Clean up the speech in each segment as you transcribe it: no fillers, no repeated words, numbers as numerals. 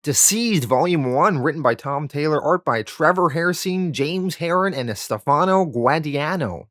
DCeased Volume 1, written by Tom Taylor, art by Trevor, Hairsine, James Heron, and Stefano Guadiano.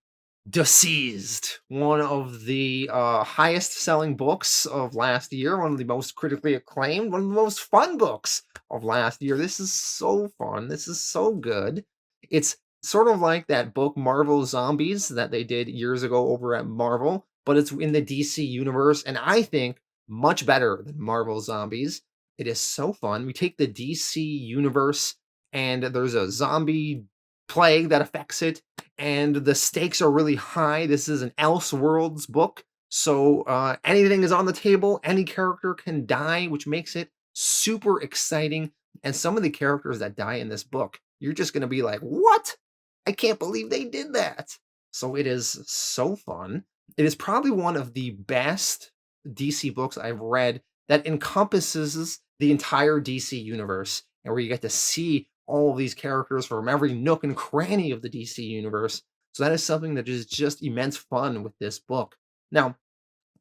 DCeased, one of the highest selling books of last year, one of the most critically acclaimed, one of the most fun books of last year. This is so fun. This is so good. It's sort of like that book Marvel Zombies that they did years ago over at Marvel, but it's in the DC universe, and I think much better than Marvel Zombies. It is so fun. We take the DC universe, and there's a zombie plague that affects it, and the stakes are really high. This is an Elseworlds book, so anything is on the table. Any character can die, which makes it super exciting. And some of the characters that die in this book, you're just going to be like, what? I can't believe they did that. So it is so fun. It is probably one of the best DC books I've read that encompasses the entire DC universe, and where you get to see all of these characters from every nook and cranny of the DC universe. So that is something that is just immense fun with this book. Now,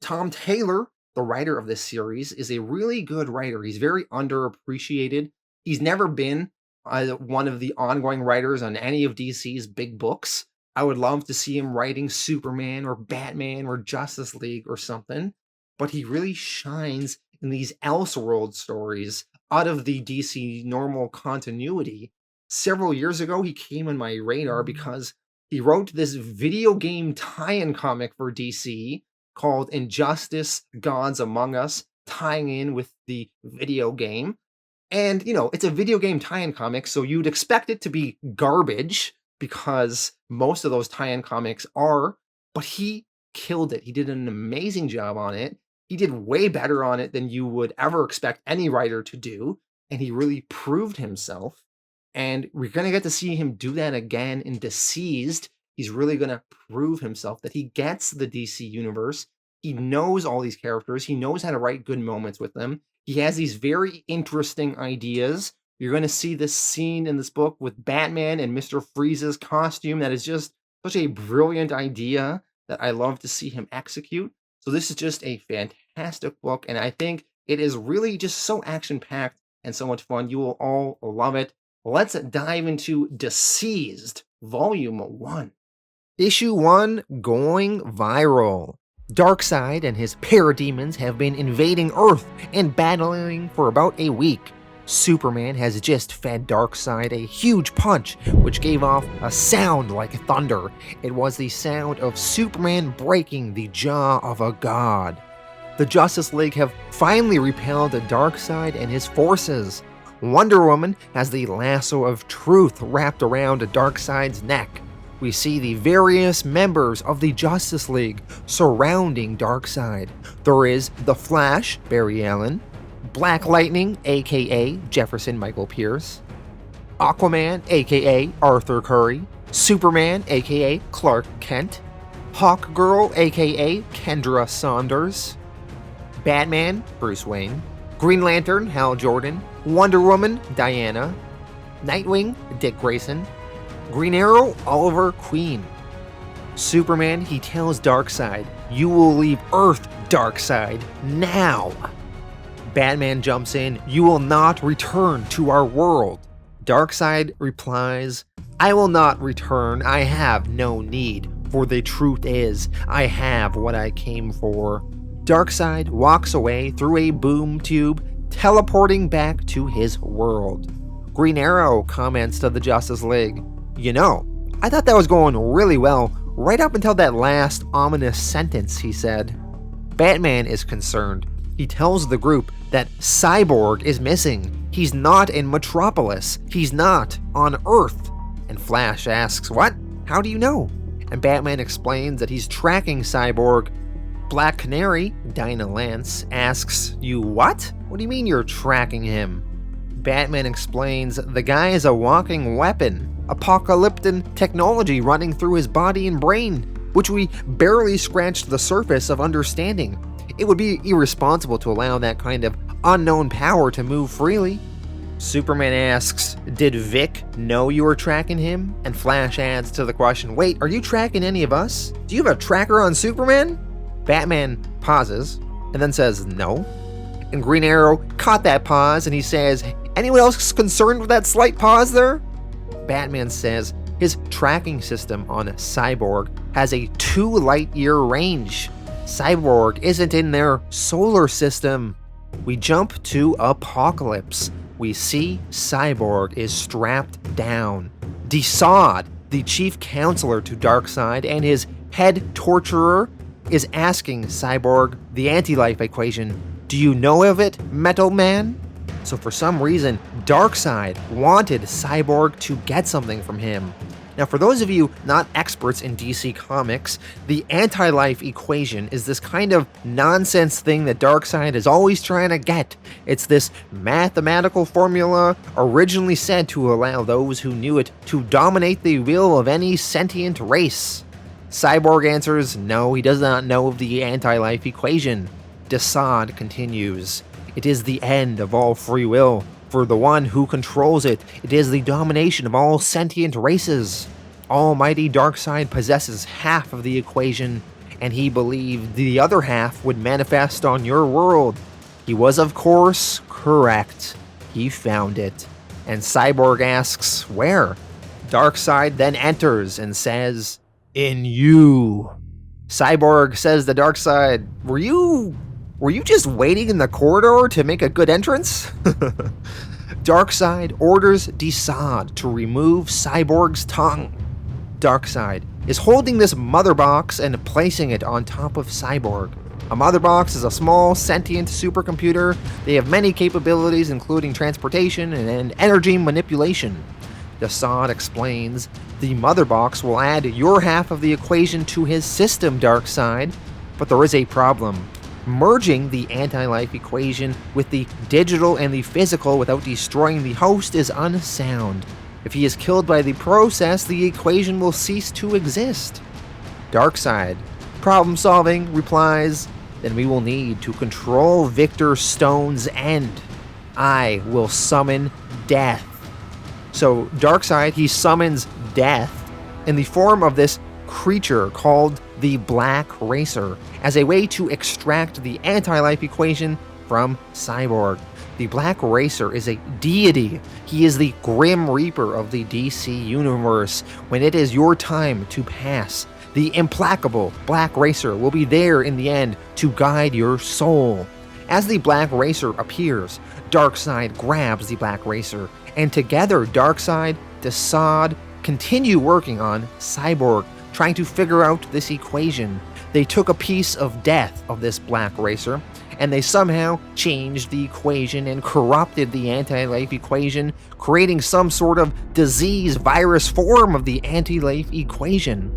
Tom Taylor, the writer of this series, is a really good writer. He's very underappreciated. He's never been one of the ongoing writers on any of DC's big books. I would love to see him writing Superman or Batman or Justice League or something, but he really shines in these Elseworld stories out of the DC normal continuity. Several years ago, he came on my radar because he wrote this video game tie-in comic for DC called Injustice: Gods Among Us, tying in with the video game. And, you know, it's a video game tie-in comic, so you'd expect it to be garbage, because most of those tie-in comics are, but he killed it. He did an amazing job on it. He did way better on it than you would ever expect any writer to do, and he really proved himself. And we're going to get to see him do that again in DCeased. He's really going to prove himself that he gets the DC universe. He knows all these characters. He knows how to write good moments with them. He has these very interesting ideas. You're going to see this scene in this book with Batman and Mr. Freeze's costume that is just such a brilliant idea that I love to see him execute. So this is just a fantastic book, and I think it is really just so action-packed and so much fun. You will all love it. Let's dive into DCeased Volume 1. Issue 1, Going Viral. Darkseid and his parademons have been invading Earth and battling for about a week. Superman has just fed Darkseid a huge punch, which gave off a sound like thunder. It was the sound of Superman breaking the jaw of a god. The Justice League have finally repelled Darkseid and his forces. Wonder Woman has the lasso of truth wrapped around Darkseid's neck. We see the various members of the Justice League surrounding Darkseid. There is the Flash, Barry Allen, Black Lightning, aka Jefferson Michael Pierce, Aquaman, aka Arthur Curry, Superman, aka Clark Kent, Hawkgirl, aka Kendra Saunders, Batman, Bruce Wayne, Green Lantern, Hal Jordan, Wonder Woman, Diana, Nightwing, Dick Grayson, Green Arrow, Oliver Queen. Superman, he tells Darkseid, "You will leave Earth, Darkseid, now." Batman jumps in, "You will not return to our world." Darkseid replies, "I will not return, I have no need, for the truth is, I have what I came for." Darkseid walks away through a boom tube, teleporting back to his world. Green Arrow comments to the Justice League, "You know, I thought that was going really well, right up until that last ominous sentence," he said. Batman is concerned. He tells the group that Cyborg is missing. He's not in Metropolis. He's not on Earth. And Flash asks, "What? How do you know?" And Batman explains that he's tracking Cyborg. Black Canary, Dinah Lance, asks, "You what? What do you mean you're tracking him?" Batman explains, "The guy is a walking weapon, apocalyptic technology running through his body and brain, which we barely scratched the surface of understanding. It would be irresponsible to allow that kind of unknown power to move freely." Superman asks, did Vic know you were tracking him? And Flash adds to the question, wait, are you tracking any of us? Do you have a tracker on Superman? Batman pauses and then says no. And Green Arrow caught that pause and he says, anyone else concerned with that slight pause there? Batman says his tracking system on Cyborg has a 2 light-year range. Cyborg isn't in their solar system. We jump to Apocalypse. We see Cyborg is strapped down. DCeased, the chief counselor to Darkseid and his head torturer, is asking Cyborg the anti-life equation. Do you know of it, Metal Man? So for some reason, Darkseid wanted Cyborg to get something from him. Now for those of you not experts in DC Comics, the anti-life equation is this kind of nonsense thing that Darkseid is always trying to get. It's this mathematical formula originally said to allow those who knew it to dominate the will of any sentient race. Cyborg answers no, he does not know of the anti-life equation. DCeased continues, it is the end of all free will. For the one who controls it, it is the domination of all sentient races. Almighty Darkseid possesses half of the equation, and he believed the other half would manifest on your world. He was, of course, correct. He found it. And Cyborg asks, where? Darkseid then enters and says, in you. Cyborg says to Darkseid, were you just waiting in the corridor to make a good entrance? Darkseid orders DCeased to remove Cyborg's tongue. Darkseid is holding this mother box and placing it on top of Cyborg. A mother box is a small, sentient supercomputer. They have many capabilities, including transportation and energy manipulation. DCeased explains, the mother box will add your half of the equation to his system, Darkseid, but there is a problem. Merging the anti-life equation with the digital and the physical without destroying the host is unsound. If he is killed by the process, the equation will cease to exist. Darkseid, problem solving, replies, then we will need to control Victor Stone's end. I will summon death. So Darkseid, he summons death in the form of this creature called the Black Racer as a way to extract the anti-life equation from Cyborg. The Black Racer is a deity. He is the Grim Reaper of the DC universe. When it is your time to pass, the implacable Black Racer will be there in the end to guide your soul. As the Black Racer appears, Darkseid grabs the Black Racer, and together Darkseid, DCeased continue working on Cyborg, trying to figure out this equation. They took a piece of death of this Black Racer, and they somehow changed the equation and corrupted the anti-life equation, creating some sort of disease virus form of the anti-life equation.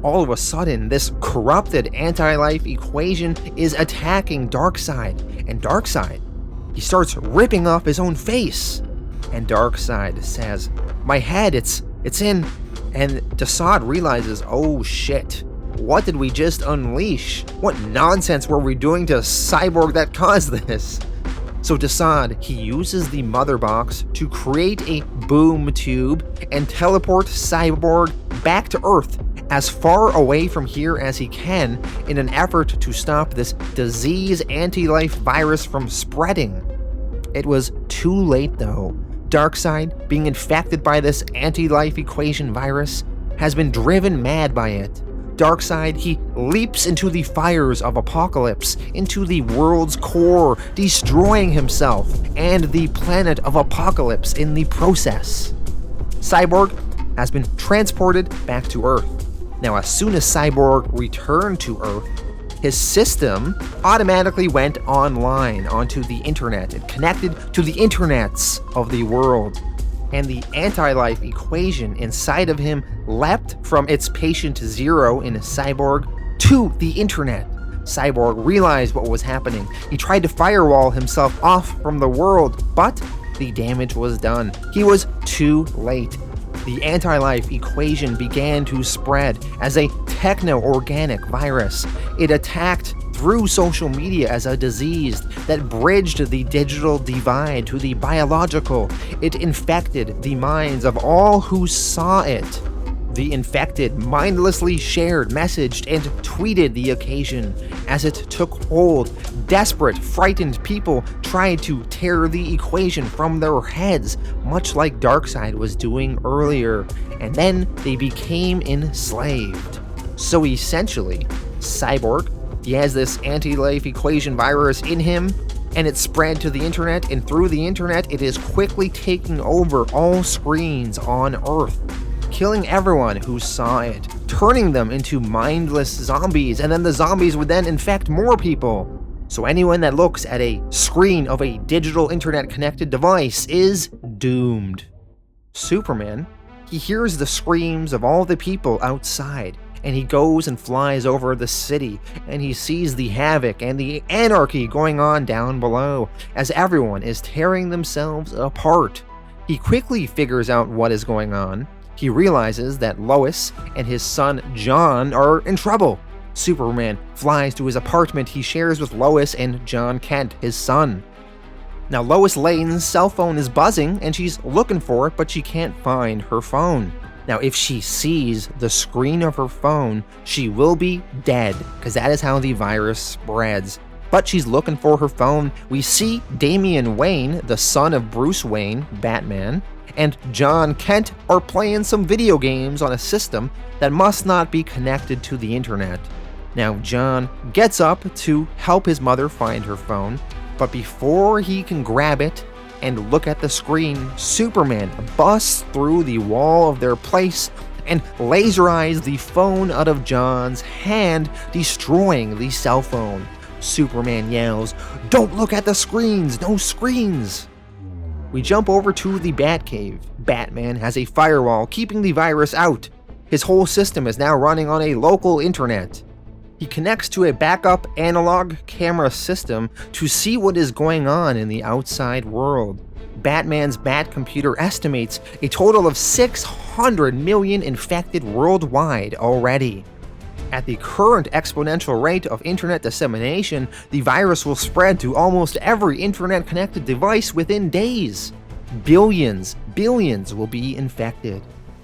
All of a sudden, this corrupted anti-life equation is attacking Darkseid, and Darkseid, he starts ripping off his own face. And Darkseid says, my head, it's in. And DCeased realizes, oh shit, what did we just unleash? What nonsense were we doing to Cyborg that caused this? So DCeased, he uses the mother box to create a boom tube and teleport Cyborg back to Earth as far away from here as he can in an effort to stop this disease anti-life virus from spreading. It was too late though. Darkseid, being infected by this anti-life equation virus, has been driven mad by it. Darkseid, he leaps into the fires of Apocalypse, into the world's core, destroying himself and the planet of Apocalypse in the process. Cyborg has been transported back to Earth. Now, as soon as Cyborg returned to Earth, his system automatically went online onto the internet and connected to the internets of the world. And the anti-life equation inside of him leapt from its patient zero in Cyborg to the internet. Cyborg realized what was happening. He tried to firewall himself off from the world, but the damage was done. He was too late. The anti-life equation began to spread as a techno-organic virus. It attacked through social media as a disease that bridged the digital divide to the biological. It infected the minds of all who saw it. The infected mindlessly shared, messaged, and tweeted the occasion. As it took hold, desperate, frightened people tried to tear the equation from their heads, much like Darkseid was doing earlier, and then they became enslaved. So essentially, Cyborg, he has this anti-life equation virus in him, and it spread to the internet, and through the internet it is quickly taking over all screens on Earth, killing everyone who saw it, turning them into mindless zombies, and then the zombies would then infect more people. So anyone that looks at a screen of a digital internet-connected device is doomed. Superman, he hears the screams of all the people outside, and he goes and flies over the city, and he sees the havoc and the anarchy going on down below, as everyone is tearing themselves apart. He quickly figures out what is going on. He realizes that Lois and his son John are in trouble. Superman flies to his apartment he shares with Lois and John Kent, his son. Now Lois Lane's cell phone is buzzing and she's looking for it, but she can't find her phone. Now if she sees the screen of her phone, she will be dead, because that is how the virus spreads. But she's looking for her phone. We see Damian Wayne, the son of Bruce Wayne, Batman, and John Kent are playing some video games on a system that must not be connected to the internet. Now John gets up to help his mother find her phone, but before he can grab it and look at the screen, Superman busts through the wall of their place and laser eyes the phone out of John's hand, destroying the cell phone. Superman yells, "Don't look at the screens! No screens!" We jump over to the Batcave. Batman has a firewall keeping the virus out. His whole system is now running on a local internet. He connects to a backup analog camera system to see what is going on in the outside world. Batman's Bat computer estimates a total of 600 million infected worldwide already. At the current exponential rate of internet dissemination, the virus will spread to almost every internet-connected device within days. Billions will be infected.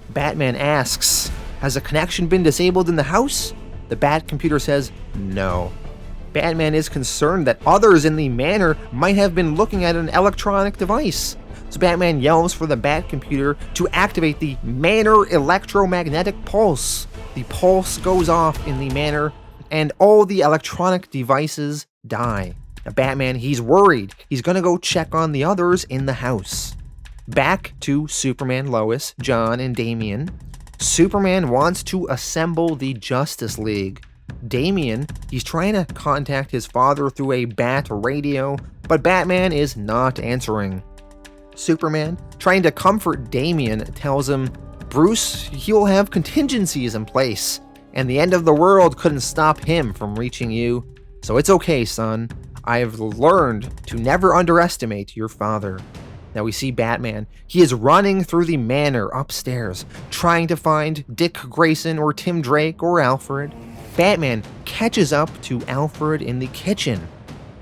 Batman asks, "Has a connection been disabled in the house?" The Bat computer says no. Batman is concerned that others in the manor might have been looking at an electronic device. So Batman yells for the Bat computer to activate the manor electromagnetic pulse. The pulse goes off in the manor, and all the electronic devices die. Now Batman, he's worried. He's gonna go check on the others in the house. Back to Superman, Lois, John, and Damian. Superman wants to assemble the Justice League. Damian, he's trying to contact his father through a Bat radio, but Batman is not answering. Superman, trying to comfort Damian, tells him, "Bruce, he will have contingencies in place, and the end of the world couldn't stop him from reaching you. So it's okay, son. I've learned to never underestimate your father." Now we see Batman. He is running through the manor upstairs, trying to find Dick Grayson or Tim Drake or Alfred. Batman catches up to Alfred in the kitchen.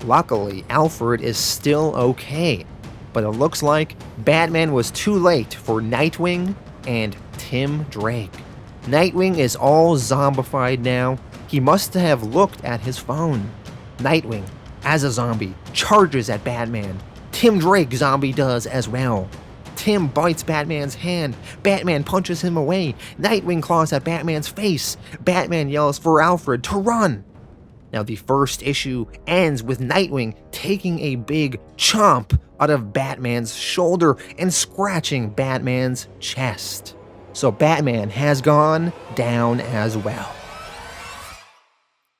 Luckily, Alfred is still okay, but it looks like Batman was too late for Nightwing and Tim Drake. Nightwing is all zombified now. He must have looked at his phone. Nightwing, as a zombie, charges at Batman. Tim Drake zombie does as well. Tim bites Batman's hand. Batman punches him away. Nightwing claws at Batman's face. Batman yells for Alfred to run. Now the first issue ends with Nightwing taking a big chomp out of Batman's shoulder and scratching Batman's chest. So Batman has gone down as well.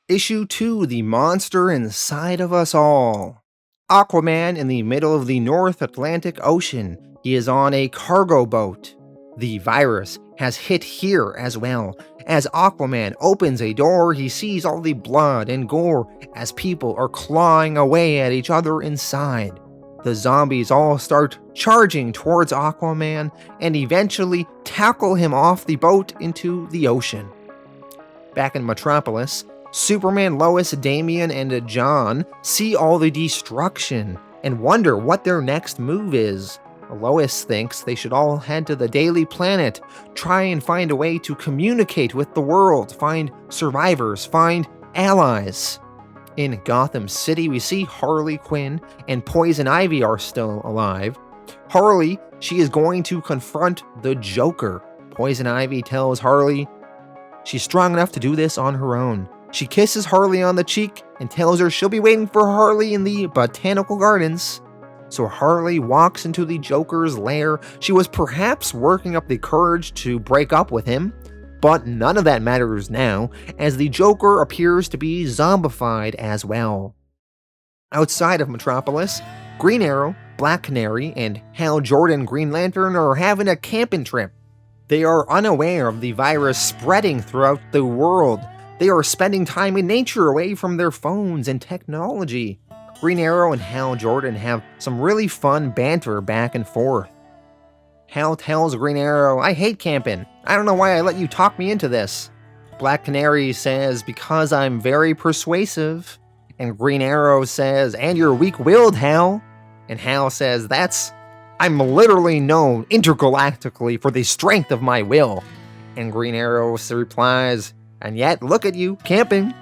Issue 2, The Monster Inside of Us All. Aquaman in the middle of the North Atlantic Ocean. He is on a cargo boat. The virus has hit here as well. As Aquaman opens a door, he sees all the blood and gore as people are clawing away at each other inside. The zombies all start charging towards Aquaman and eventually tackle him off the boat into the ocean. Back in Metropolis, Superman, Lois, Damian, and John see all the destruction and wonder what their next move is. Lois thinks they should all head to the Daily Planet, try and find a way to communicate with the world, find survivors, find allies. In Gotham City, we see Harley Quinn and Poison Ivy are still alive. Harley, she is going to confront the Joker. Poison Ivy tells Harley she's strong enough to do this on her own. She kisses Harley on the cheek and tells her she'll be waiting for Harley in the Botanical Gardens. So Harley walks into the Joker's lair. She was perhaps working up the courage to break up with him, but none of that matters now, as the Joker appears to be zombified as well. Outside of Metropolis, Green Arrow, Black Canary, and Hal Jordan Green Lantern are having a camping trip. They are unaware of the virus spreading throughout the world. They are spending time in nature away from their phones and technology. Green Arrow and Hal Jordan have some really fun banter back and forth. Hal tells Green Arrow, "I hate camping. I don't know why I let you talk me into this." Black Canary says, "Because I'm very persuasive." And Green Arrow says, "And you're weak-willed, Hal." And Hal says, "I'm literally known intergalactically for the strength of my will." And Green Arrow replies, "And yet, look at you, camping.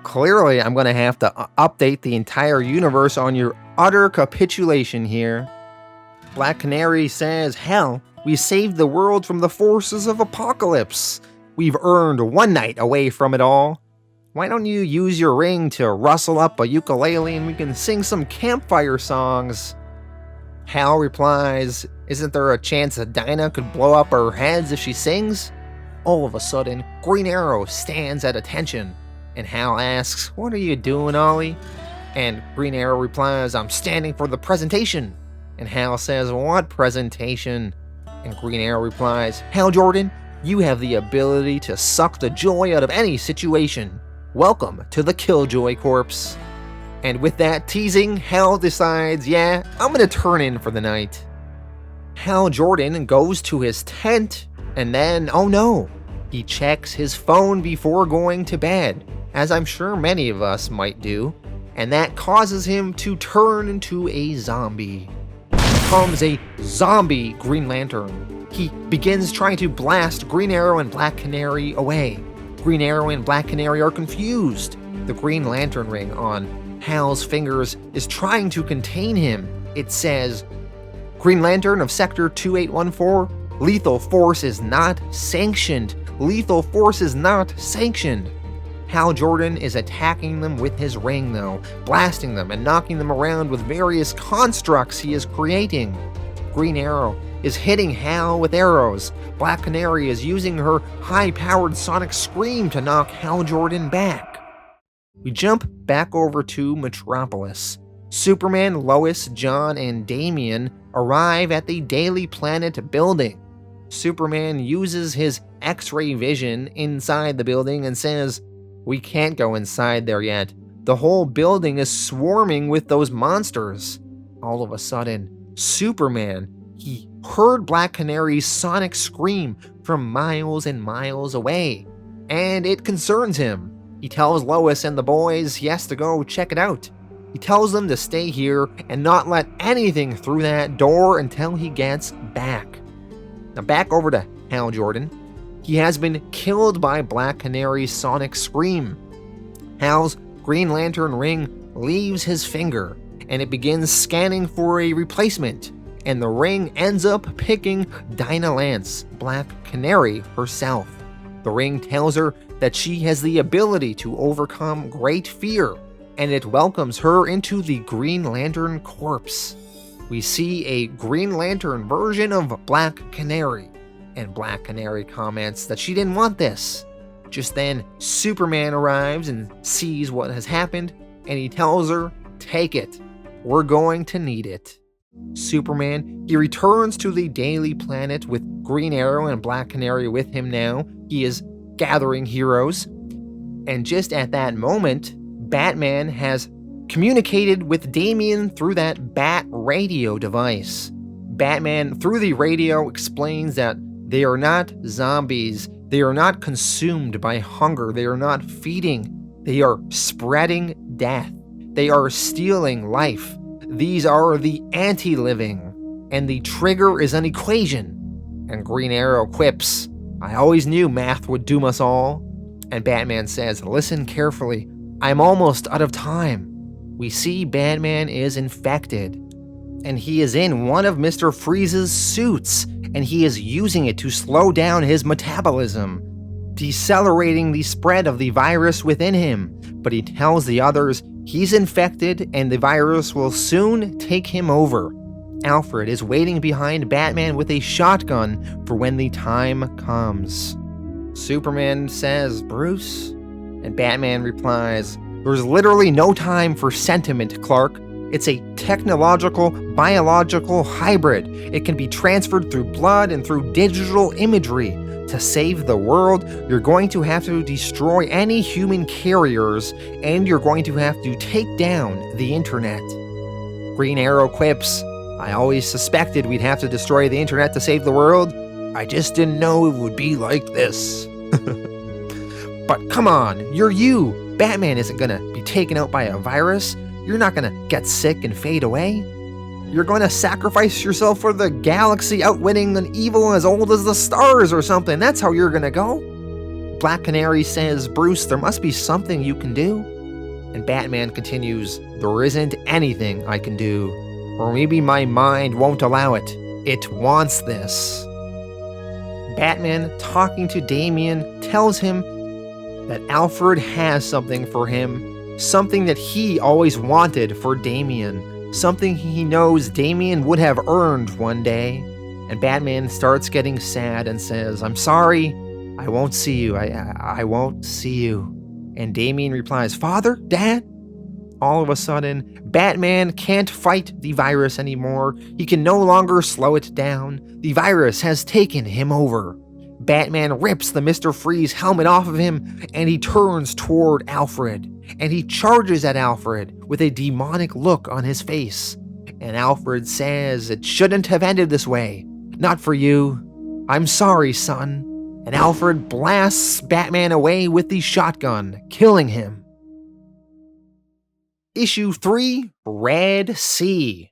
Clearly, I'm going to have to update the entire universe on your utter capitulation here." Black Canary says, "Hell, we saved the world from the forces of apocalypse. We've earned one night away from it all. Why don't you use your ring to rustle up a ukulele and we can sing some campfire songs?" Hal replies, "Isn't there a chance that Dinah could blow up our heads if she sings?" All of a sudden, Green Arrow stands at attention, and Hal asks, "What are you doing, Ollie?" And Green Arrow replies, "I'm standing for the presentation." And Hal says, "What presentation?" And Green Arrow replies, "Hal Jordan, you have the ability to suck the joy out of any situation. Welcome to the Killjoy Corps." And with that teasing, Hal decides, "Yeah, I'm gonna turn in for the night." Hal Jordan goes to his tent, and then, oh no, he checks his phone before going to bed, as I'm sure many of us might do, and that causes him to turn into a zombie. He becomes a zombie Green Lantern. He begins trying to blast Green Arrow and Black Canary away. Green Arrow and Black Canary are confused. The Green Lantern ring on Hal's fingers is trying to contain him. It says, "Green Lantern of Sector 2814, lethal force is not sanctioned. Lethal force is not sanctioned." Hal Jordan is attacking them with his ring though, blasting them and knocking them around with various constructs he is creating. Green Arrow is hitting Hal with arrows. Black Canary is using her high-powered sonic scream to knock Hal Jordan back. We jump back over to Metropolis. Superman, Lois, John, and Damian arrive at the Daily Planet building. Superman uses his X-ray vision inside the building and says, "We can't go inside there yet. The whole building is swarming with those monsters." All of a sudden, Superman, he heard Black Canary's sonic scream from miles and miles away, and it concerns him. He tells Lois and the boys he has to go check it out. He tells them to stay here and not let anything through that door until he gets back. Now back over to Hal Jordan. He has been killed by Black Canary's sonic scream. Hal's Green Lantern ring leaves his finger, and it begins scanning for a replacement, and the ring ends up picking Dinah Lance, Black Canary herself. The ring tells her that she has the ability to overcome great fear, and it welcomes her into the Green Lantern Corps. We see a Green Lantern version of Black Canary, and Black Canary comments that she didn't want this. Just then, Superman arrives and sees what has happened, and he tells her, "Take it. We're going to need it." Superman, he returns to the Daily Planet with Green Arrow and Black Canary with him now. He is gathering heroes. And just at that moment, Batman has communicated with Damian through that bat radio device. Batman, through the radio, explains that they are not zombies. They are not consumed by hunger. They are not feeding. They are spreading death. They are stealing life. These are the anti-living. And the trigger is an equation. And Green Arrow quips, I always knew math would doom us all. And Batman says, listen carefully. I'm almost out of time. We see Batman is infected. And he is in one of Mr. Freeze's suits. And he is using it to slow down his metabolism, decelerating the spread of the virus within him. But he tells the others he's infected and the virus will soon take him over. Alfred is waiting behind Batman with a shotgun for when the time comes. Superman says, Bruce? And Batman replies, there's literally no time for sentiment, Clark. It's a technological, biological hybrid. It can be transferred through blood and through digital imagery. To save the world, you're going to have to destroy any human carriers, and you're going to have to take down the internet. Green Arrow quips, I always suspected we'd have to destroy the internet to save the world. I just didn't know it would be like this. But come on, you're you. Batman isn't gonna be taken out by a virus. You're not gonna get sick and fade away. You're gonna sacrifice yourself for the galaxy, outwitting an evil as old as the stars or something. That's how you're gonna go. Black Canary says, Bruce, there must be something you can do. And Batman continues, there isn't anything I can do. Or maybe my mind won't allow it. It wants this. Batman, talking to Damian, tells him that Alfred has something for him, something that he always wanted for Damian, something he knows Damian would have earned one day. And Batman starts getting sad and says, I'm sorry, I won't see you, I won't see you. And Damian replies, Father? Dad? All of a sudden, Batman can't fight the virus anymore. He can no longer slow it down. The virus has taken him over. Batman rips the Mr. Freeze helmet off of him, and he turns toward Alfred. And he charges at Alfred with a demonic look on his face. And Alfred says, it shouldn't have ended this way. Not for you. I'm sorry, son. And Alfred blasts Batman away with the shotgun, killing him. Issue 3, Red Sea.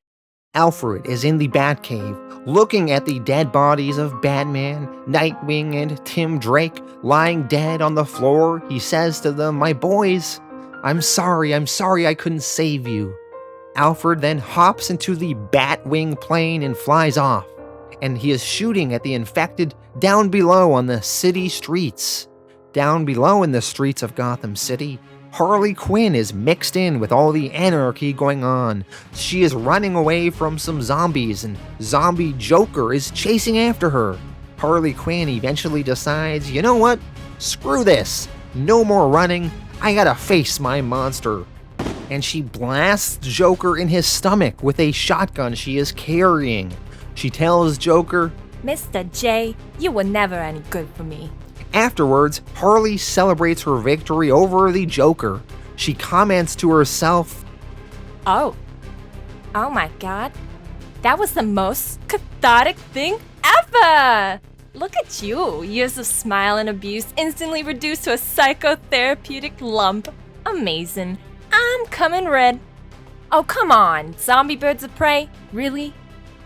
Alfred is in the Batcave, looking at the dead bodies of Batman, Nightwing, and Tim Drake lying dead on the floor. He says to them, my boys, I'm sorry I couldn't save you. Alfred then hops into the Batwing plane and flies off, and he is shooting at the infected down below on the city streets. Down below in the streets of Gotham City, Harley Quinn is mixed in with all the anarchy going on. She is running away from some zombies, and Zombie Joker is chasing after her. Harley Quinn eventually decides, you know what? Screw this. No more running. I gotta face my monster. And she blasts Joker in his stomach with a shotgun she is carrying. She tells Joker, Mr. J, you were never any good for me. Afterwards, Harley celebrates her victory over the Joker. She comments to herself, Oh my god, that was the most cathartic thing ever! Look at you, years of smile and abuse instantly reduced to a psychotherapeutic lump. Amazing. I'm coming red. Oh come on, zombie birds of prey, really?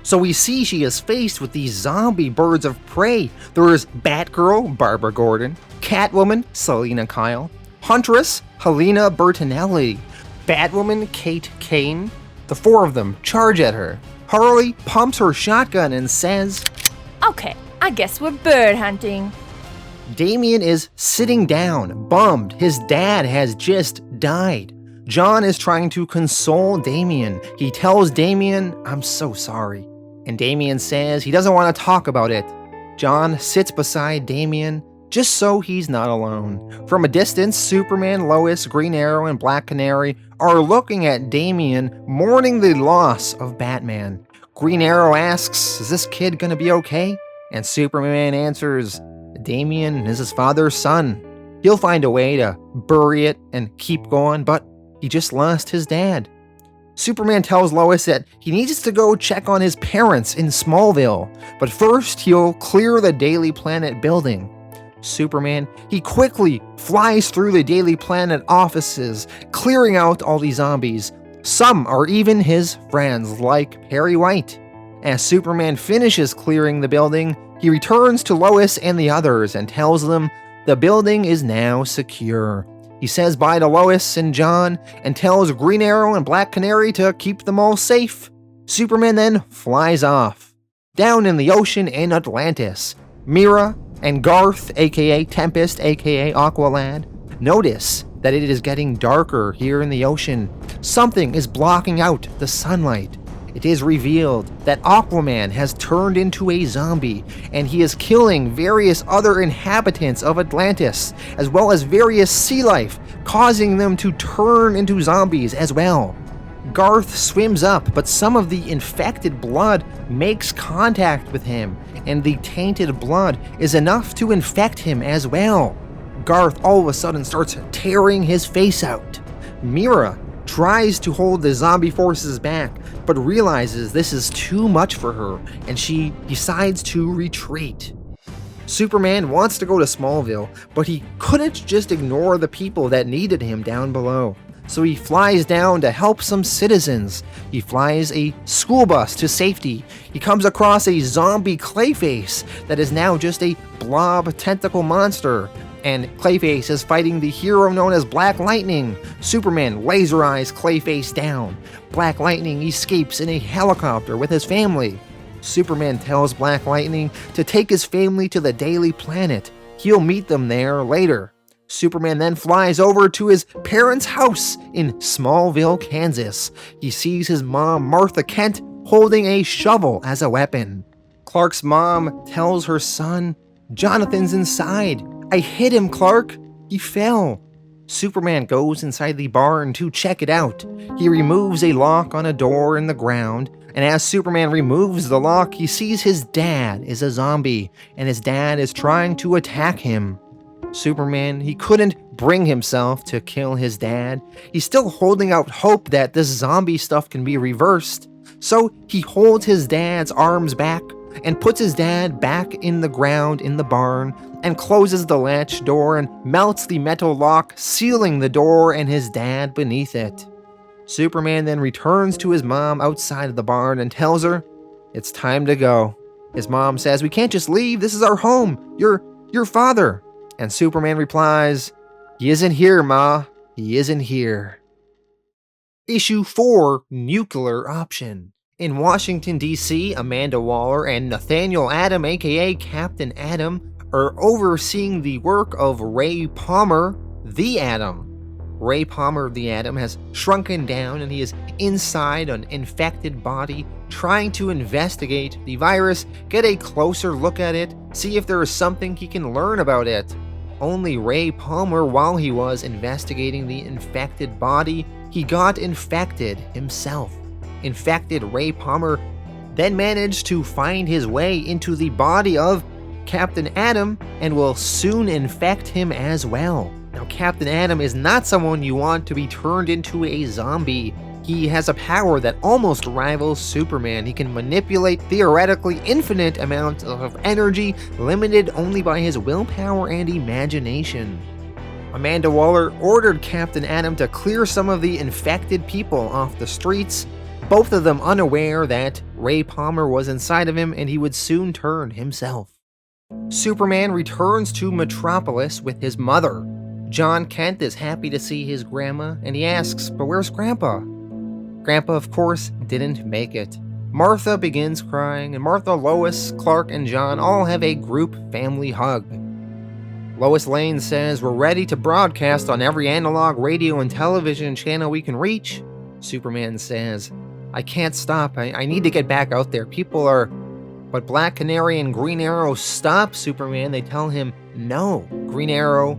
So we see she is faced with these zombie birds of prey. There is Batgirl, Barbara Gordon, Catwoman, Selena Kyle, Huntress, Helena Bertinelli, Batwoman, Kate Kane. The four of them charge at her. Harley pumps her shotgun and says, Okay, I guess we're bird hunting. Damian is sitting down, bummed. His dad has just died. John is trying to console Damian. He tells Damian, I'm so sorry. And Damian says he doesn't want to talk about it. John sits beside Damian just so he's not alone. From a distance, Superman, Lois, Green Arrow, and Black Canary are looking at Damian, mourning the loss of Batman. Green Arrow asks, is this kid gonna be okay? And Superman answers, Damian is his father's son. He'll find a way to bury it and keep going, but he just lost his dad. Superman tells Lois that he needs to go check on his parents in Smallville, but first he'll clear the Daily Planet building. Superman, he quickly flies through the Daily Planet offices, clearing out all these zombies. Some are even his friends, like Perry White. As Superman finishes clearing the building, he returns to Lois and the others and tells them the building is now secure. He says bye to Lois and John and tells Green Arrow and Black Canary to keep them all safe. Superman then flies off. Down in the ocean in Atlantis, Mira and Garth, aka Tempest, aka Aqualad, notice that it is getting darker here in the ocean. Something is blocking out the sunlight. It is revealed that Aquaman has turned into a zombie, and he is killing various other inhabitants of Atlantis, as well as various sea life, causing them to turn into zombies as well. Garth swims up, but some of the infected blood makes contact with him, and the tainted blood is enough to infect him as well. Garth all of a sudden starts tearing his face out. Mira tries to hold the zombie forces back, but realizes this is too much for her, and she decides to retreat. Superman wants to go to Smallville, but he couldn't just ignore the people that needed him down below. So he flies down to help some citizens. He flies a school bus to safety. He comes across a zombie Clayface that is now just a blob tentacle monster. And Clayface is fighting the hero known as Black Lightning. Superman laser eyes Clayface down. Black Lightning escapes in a helicopter with his family. Superman tells Black Lightning to take his family to the Daily Planet. He'll meet them there later. Superman then flies over to his parents' house in Smallville, Kansas. He sees his mom, Martha Kent, holding a shovel as a weapon. Clark's mom tells her son, "Jonathan's inside. I hit him, Clark. He fell." Superman goes inside the barn to check it out. He removes a lock on a door in the ground, and as Superman removes the lock, he sees his dad is a zombie, and his dad is trying to attack him. Superman, he couldn't bring himself to kill his dad. He's still holding out hope that this zombie stuff can be reversed. So he holds his dad's arms back and puts his dad back in the ground in the barn and closes the latch door and melts the metal lock, sealing the door and his dad beneath it. Superman then returns to his mom outside of the barn and tells her, "It's time to go." His mom says, "We can't just leave. This is our home. Your father." And Superman replies, "He isn't here, Ma. He isn't here." Issue 4, Nuclear Option. In Washington, D.C., Amanda Waller and Nathaniel Adam, aka Captain Atom, are overseeing the work of Ray Palmer, the Atom. Ray Palmer, the Atom, has shrunken down and he is inside an infected body, trying to investigate the virus, get a closer look at it, see if there is something he can learn about it. Only Ray Palmer, while he was investigating the infected body, he got infected himself. Infected Ray Palmer then managed to find his way into the body of Captain Atom and will soon infect him as well. Now, Captain Atom is not someone you want to be turned into a zombie. He has a power that almost rivals Superman. He can manipulate theoretically infinite amounts of energy, limited only by his willpower and imagination. Amanda Waller ordered Captain Atom to clear some of the infected people off the streets, both of them unaware that Ray Palmer was inside of him and he would soon turn himself. Superman returns to Metropolis with his mother. John Kent is happy to see his grandma, and he asks, "But where's Grandpa?" Grandpa, of course, didn't make it. Martha begins crying, and Martha, Lois, Clark, and John all have a group family hug. Lois Lane says, "We're ready to broadcast on every analog radio and television channel we can reach." Superman says, "I can't stop. I need to get back out there. People are..." But Black Canary and Green Arrow stop Superman. They tell him no. Green Arrow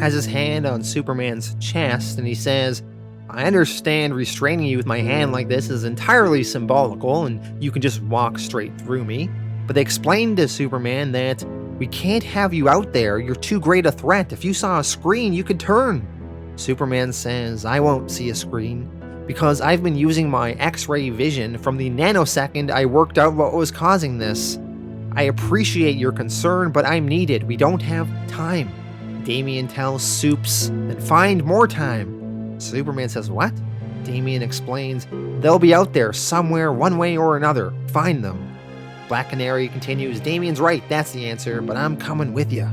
has his hand on Superman's chest, and he says, "I understand restraining you with my hand like this is entirely symbolical, and you can just walk straight through me. But they explained to Superman that we can't have you out there. You're too great a threat. If you saw a screen, you could turn." Superman says, "I won't see a screen, because I've been using my X-ray vision from the nanosecond I worked out what was causing this. I appreciate your concern, but I'm needed. We don't have time. Damian tells Soups, then find more time. Superman says, what? Damian explains, they'll be out there somewhere one way or another. Find them. Black Canary continues, Damian's right, that's the answer, but I'm coming with you.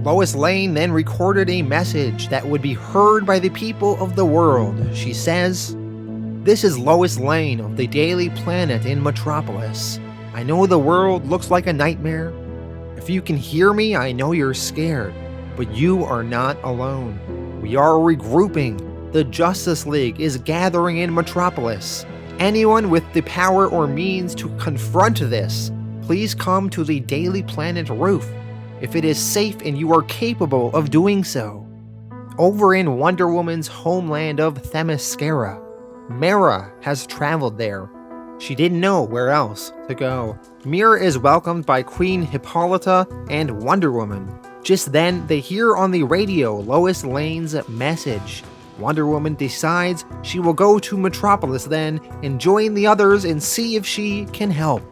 Lois Lane then recorded a message that would be heard by the people of the world. She says, this is Lois Lane of the Daily Planet in Metropolis. I know the world looks like a nightmare. If you can hear me, I know you're scared, but you are not alone. We are regrouping. The Justice League is gathering in Metropolis. Anyone with the power or means to confront this, please come to the Daily Planet roof, if it is safe and you are capable of doing so. Over in Wonder Woman's homeland of Themyscira, Mera has traveled there. She didn't know where else to go. Mera is welcomed by Queen Hippolyta and Wonder Woman. Just then, they hear on the radio Lois Lane's message. Wonder Woman decides she will go to Metropolis then and join the others and see if she can help.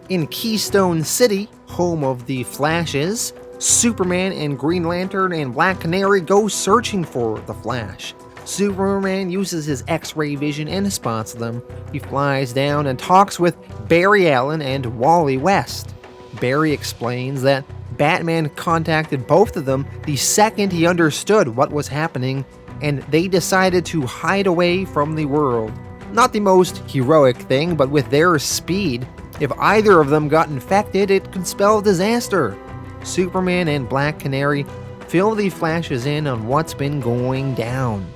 In Keystone City, home of the Flashes, Superman and Green Lantern and Black Canary go searching for the Flash. Superman uses his X-ray vision and spots them. He flies down and talks with Barry Allen and Wally West. Barry explains that Batman contacted both of them the second he understood what was happening, and they decided to hide away from the world. Not the most heroic thing, but with their speed, if either of them got infected, it could spell disaster. Superman and Black Canary fill the Flashes in on what's been going down.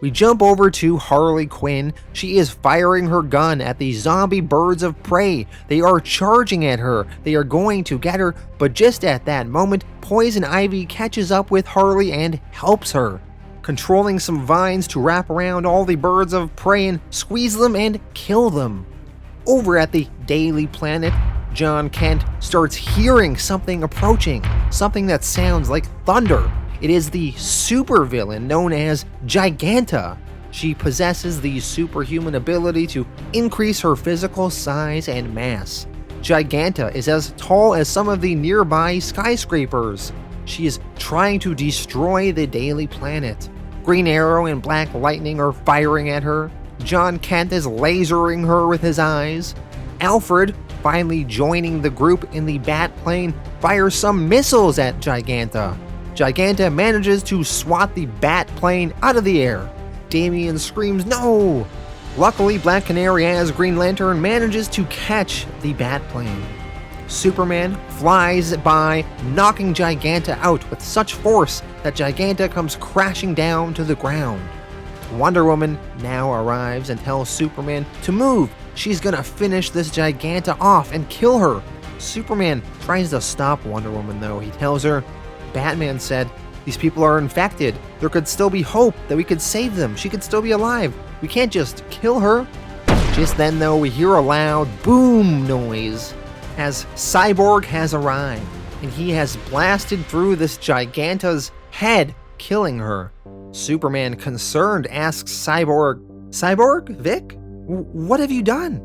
We jump over to Harley Quinn. She is firing her gun at the zombie birds of prey. They are charging at her. They are going to get her, but just at that moment, Poison Ivy catches up with Harley and helps her, controlling some vines to wrap around all the birds of prey and squeeze them and kill them. Over at the Daily Planet, John Kent starts hearing something approaching, something that sounds like thunder. It is the supervillain known as Giganta. She possesses the superhuman ability to increase her physical size and mass. Giganta is as tall as some of the nearby skyscrapers. She is trying to destroy the Daily Planet. Green Arrow and Black Lightning are firing at her. John Kent is lasering her with his eyes. Alfred, finally joining the group in the Batplane, fires some missiles at Giganta. Giganta manages to swat the Batplane out of the air. Damian screams, no! Luckily, Black Canary as Green Lantern manages to catch the Batplane. Superman flies by, knocking Giganta out with such force that Giganta comes crashing down to the ground. Wonder Woman now arrives and tells Superman to move. She's gonna finish this Giganta off and kill her. Superman tries to stop Wonder Woman though. He tells her, Batman said, these people are infected. There could still be hope that we could save them. She could still be alive. We can't just kill her. Just then though, we hear a loud boom noise as Cyborg has arrived, and he has blasted through this Giganta's head, killing her. Superman, concerned, asks Cyborg, Cyborg, Vic? What have you done?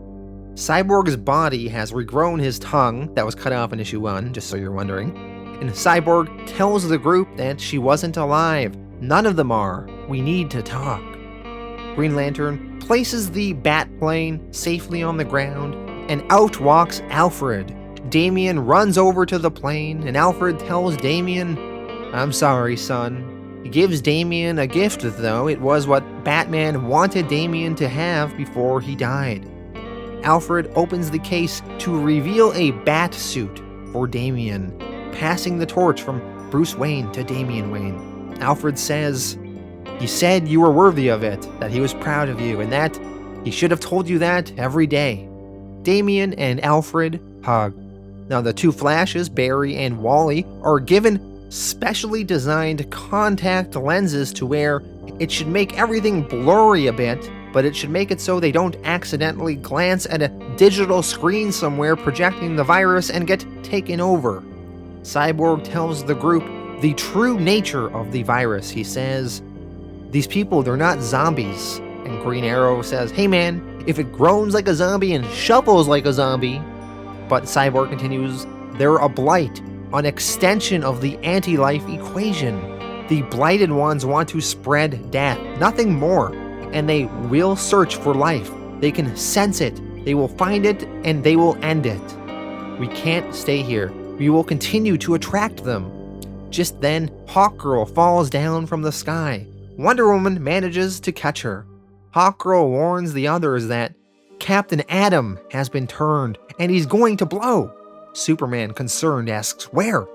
Cyborg's body has regrown his tongue that was cut off in issue 1, just so you're wondering. And Cyborg tells the group that she wasn't alive. None of them are. We need to talk. Green Lantern places the Batplane safely on the ground, and out walks Alfred. Damian runs over to the plane, and Alfred tells Damian, I'm sorry, son. He gives Damian a gift, though. It was what Batman wanted Damian to have before he died. Alfred opens the case to reveal a bat suit for Damian, passing the torch from Bruce Wayne to Damian Wayne. Alfred says, he said you were worthy of it, that he was proud of you, and that he should have told you that every day. Damian and Alfred hug. Now the two Flashes, Barry and Wally, are given specially designed contact lenses to wear. It should make everything blurry a bit, but it should make it so they don't accidentally glance at a digital screen somewhere projecting the virus and get taken over. Cyborg tells the group the true nature of the virus. He says, these people, they're not zombies. And Green Arrow says, hey man, if it groans like a zombie and shuffles like a zombie. But Cyborg continues, They're a blight, an extension of the anti-life equation. The blighted ones want to spread death, nothing more, and they will search for life. They can sense it, they will find it, and they will end it. We can't stay here. We will continue to attract them. Just then, Hawkgirl falls down from the sky. Wonder Woman manages to catch her. Hawkgirl warns the others that Captain Atom has been turned, and he's going to blow. Superman, concerned, asks where?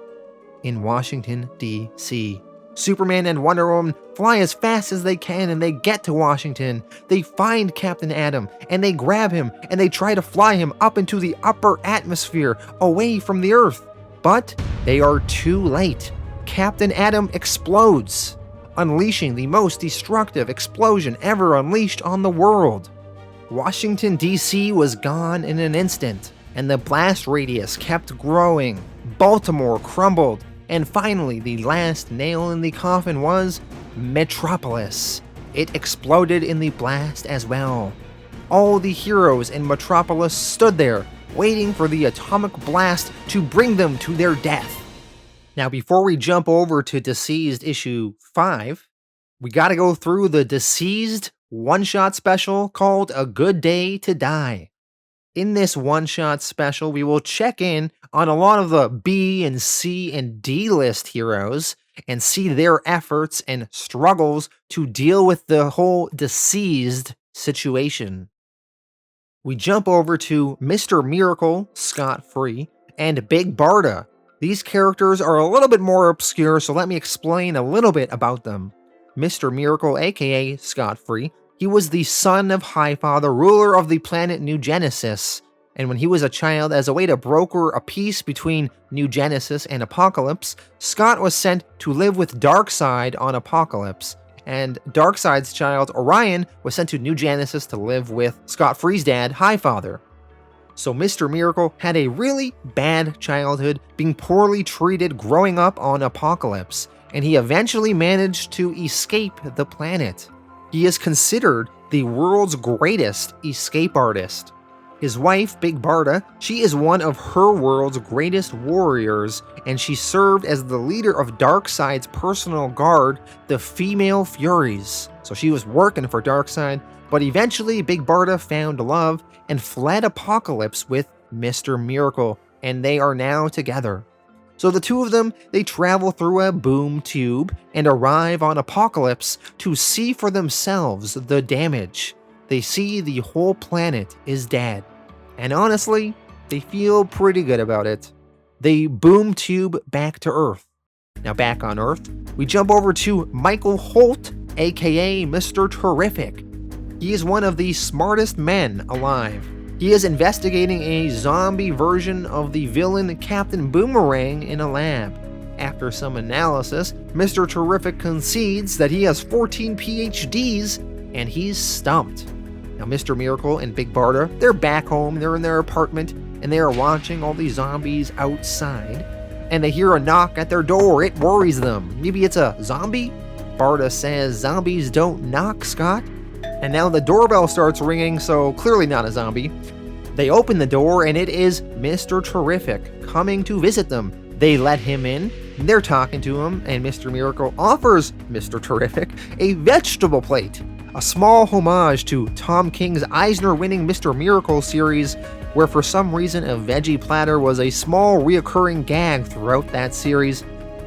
In Washington, D.C. Superman and Wonder Woman fly as fast as they can, and they get to Washington. They find Captain Atom, and they grab him, and they try to fly him up into the upper atmosphere, away from the Earth. But they are too late. Captain Atom explodes, unleashing the most destructive explosion ever unleashed on the world. Washington, D.C. was gone in an instant, and the blast radius kept growing. Baltimore crumbled, and finally the last nail in the coffin was Metropolis. It exploded in the blast as well. All the heroes in Metropolis stood there, waiting for the atomic blast to bring them to their death. Now, before we jump over to DCeased issue 5, we gotta go through the DCeased one-shot special called A Good Day to Die. In this one-shot special, we will check in on a lot of the B and C and D list heroes and see their efforts and struggles to deal with the whole DCeased situation. We jump over to Mr. Miracle, Scott-Free, and Big Barda. These characters are a little bit more obscure, so let me explain a little bit about them. Mr. Miracle, aka Scott-Free, he was the son of Highfather, ruler of the planet New Genesis, and when he was a child, as a way to broker a peace between New Genesis and Apocalypse, Scott was sent to live with Darkseid on Apocalypse, and Darkseid's child, Orion, was sent to New Genesis to live with Scott-Free's dad, Highfather. So Mr. Miracle had a really bad childhood, being poorly treated growing up on Apocalypse, and he eventually managed to escape the planet. He is considered the world's greatest escape artist. His wife, Big Barda, she is one of her world's greatest warriors, and she served as the leader of Darkseid's personal guard, the Female Furies. So she was working for Darkseid, but eventually Big Barda found love and fled Apocalypse with Mr. Miracle, and they are now together. So the two of them, they travel through a boom tube and arrive on Apocalypse to see for themselves the damage. They see the whole planet is dead. And honestly, they feel pretty good about it. They boom tube back to Earth. Now back on Earth, we jump over to Michael Holt, aka Mr. Terrific. He is one of the smartest men alive. He is investigating a zombie version of the villain Captain Boomerang in a lab. After some analysis, Mr. Terrific concedes that he has 14 PhDs, and he's stumped. Now Mr. Miracle and Big Barda, they're back home, they're in their apartment, and they are watching all these zombies outside, and they hear a knock at their door. It worries them. Maybe it's a zombie? Barda says, "Zombies don't knock, Scott." And now the doorbell starts ringing, so clearly not a zombie. They open the door, and it is Mr. Terrific coming to visit them. They let him in, they're talking to him, and Mr. Miracle offers Mr. Terrific a vegetable plate, a small homage to Tom King's Eisner-winning Mr. Miracle series, where for some reason a veggie platter was a small reoccurring gag throughout that series.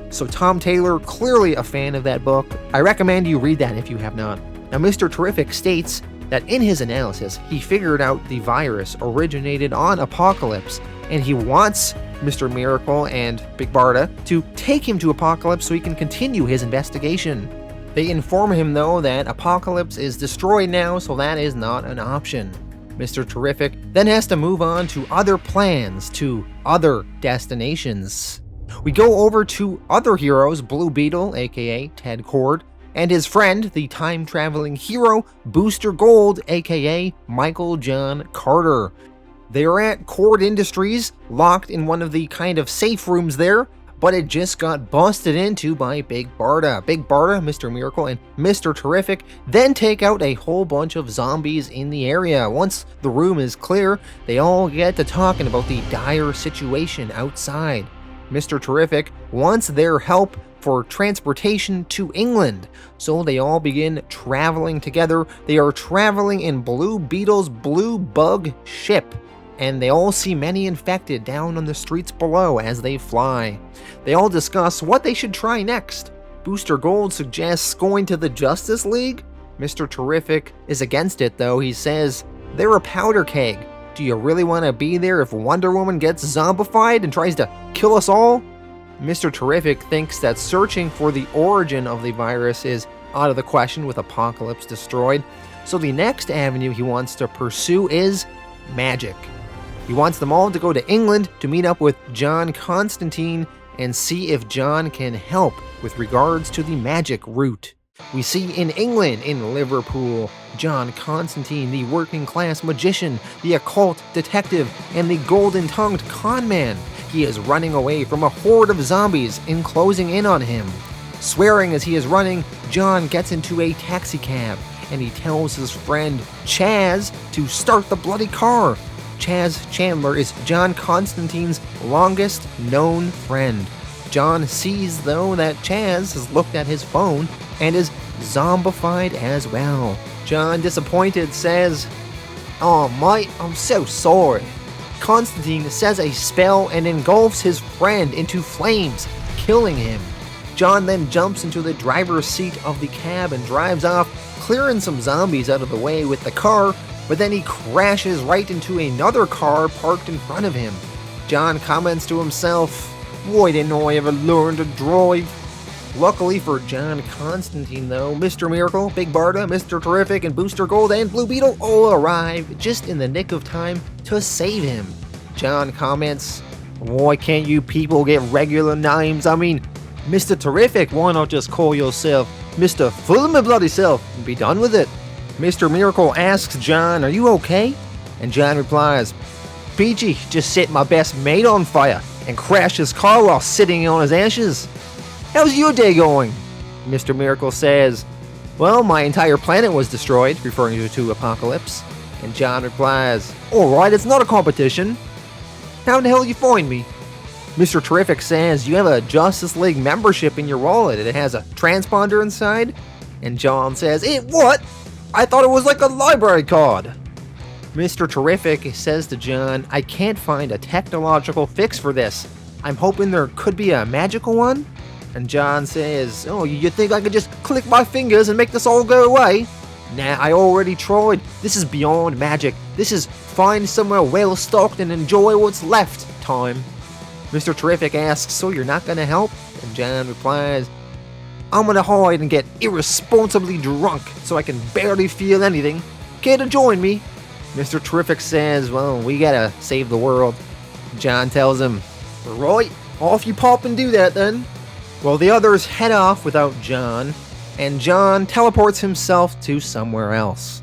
So Tom Taylor, clearly a fan of that book. I recommend you read that if you have not. Now Mr. Terrific states that in his analysis, he figured out the virus originated on Apocalypse, and he wants Mr. Miracle and Big Barda to take him to Apocalypse so he can continue his investigation. They inform him though that Apocalypse is destroyed now, so that is not an option. Mr. Terrific then has to move on to other plans, to other destinations. We go over to other heroes, Blue Beetle, aka Ted Kord, and his friend, the time-traveling hero, Booster Gold, aka Michael John Carter. They are at Kord Industries, locked in one of the kind of safe rooms there, but it just got busted into by Big Barda. Big Barda, Mr. Miracle, and Mr. Terrific then take out a whole bunch of zombies in the area. Once the room is clear, they all get to talking about the dire situation outside. Mr. Terrific wants their help for transportation to England, so they all begin traveling together. They are traveling in Blue Beetle's blue bug ship, and they all see many infected down on the streets below as they fly. They all discuss what they should try next. Booster Gold suggests going to the Justice League. Mr. Terrific is against it though. He says, they're a powder keg. Do you really want to be there if Wonder Woman gets zombified and tries to kill us all? Mr. Terrific thinks that searching for the origin of the virus is out of the question with Apocalypse destroyed, so the next avenue he wants to pursue is magic. He wants them all to go to England to meet up with John Constantine and see if John can help with regards to the magic route. We see in England, in Liverpool, John Constantine, the working class magician, the occult detective, and the golden-tongued conman. He is running away from a horde of zombies and closing in on him. Swearing as he is running, John gets into a taxicab and he tells his friend Chaz to start the bloody car. Chaz Chandler is John Constantine's longest known friend. John sees though that Chaz has looked at his phone and is zombified as well. John, disappointed, says, "Oh mate, I'm so sorry." Constantine says a spell and engulfs his friend into flames, killing him. John then jumps into the driver's seat of the cab and drives off, clearing some zombies out of the way with the car, but then he crashes right into another car parked in front of him. John comments to himself, "Why didn't I ever learn to drive?" Luckily for John Constantine though, Mr. Miracle, Big Barda, Mr. Terrific, and Booster Gold and Blue Beetle all arrive just in the nick of time to save him. John comments, "Why can't you people get regular names? I mean, Mr. Terrific, why not just call yourself Mr. Full of my bloody self and be done with it?" Mr. Miracle asks John, "Are you okay?" And John replies, "PG just set my best mate on fire and crashed his car while sitting on his ashes. How's your day going?" Mr. Miracle says, "Well, my entire planet was destroyed," referring to Apocalypse. And John replies, "Alright, it's not a competition. How the hell you find me?" Mr. Terrific says, "You have a Justice League membership in your wallet and it has a transponder inside." And John says, What? I thought it was like a library card." Mr. Terrific says to John, "I can't find a technological fix for this. I'm hoping there could be a magical one." And John says, "Oh, you think I could just click my fingers and make this all go away?" "Nah, I already tried. This is beyond magic. This is find somewhere well stocked and enjoy what's left time." Mr. Terrific asks, "So you're not gonna help?" And John replies, "I'm gonna hide and get irresponsibly drunk so I can barely feel anything. Care to join me?" Mr. Terrific says, "Well, we gotta save the world." John tells him, "Right, off you pop and do that then." Well, the others head off without John, and John teleports himself to somewhere else.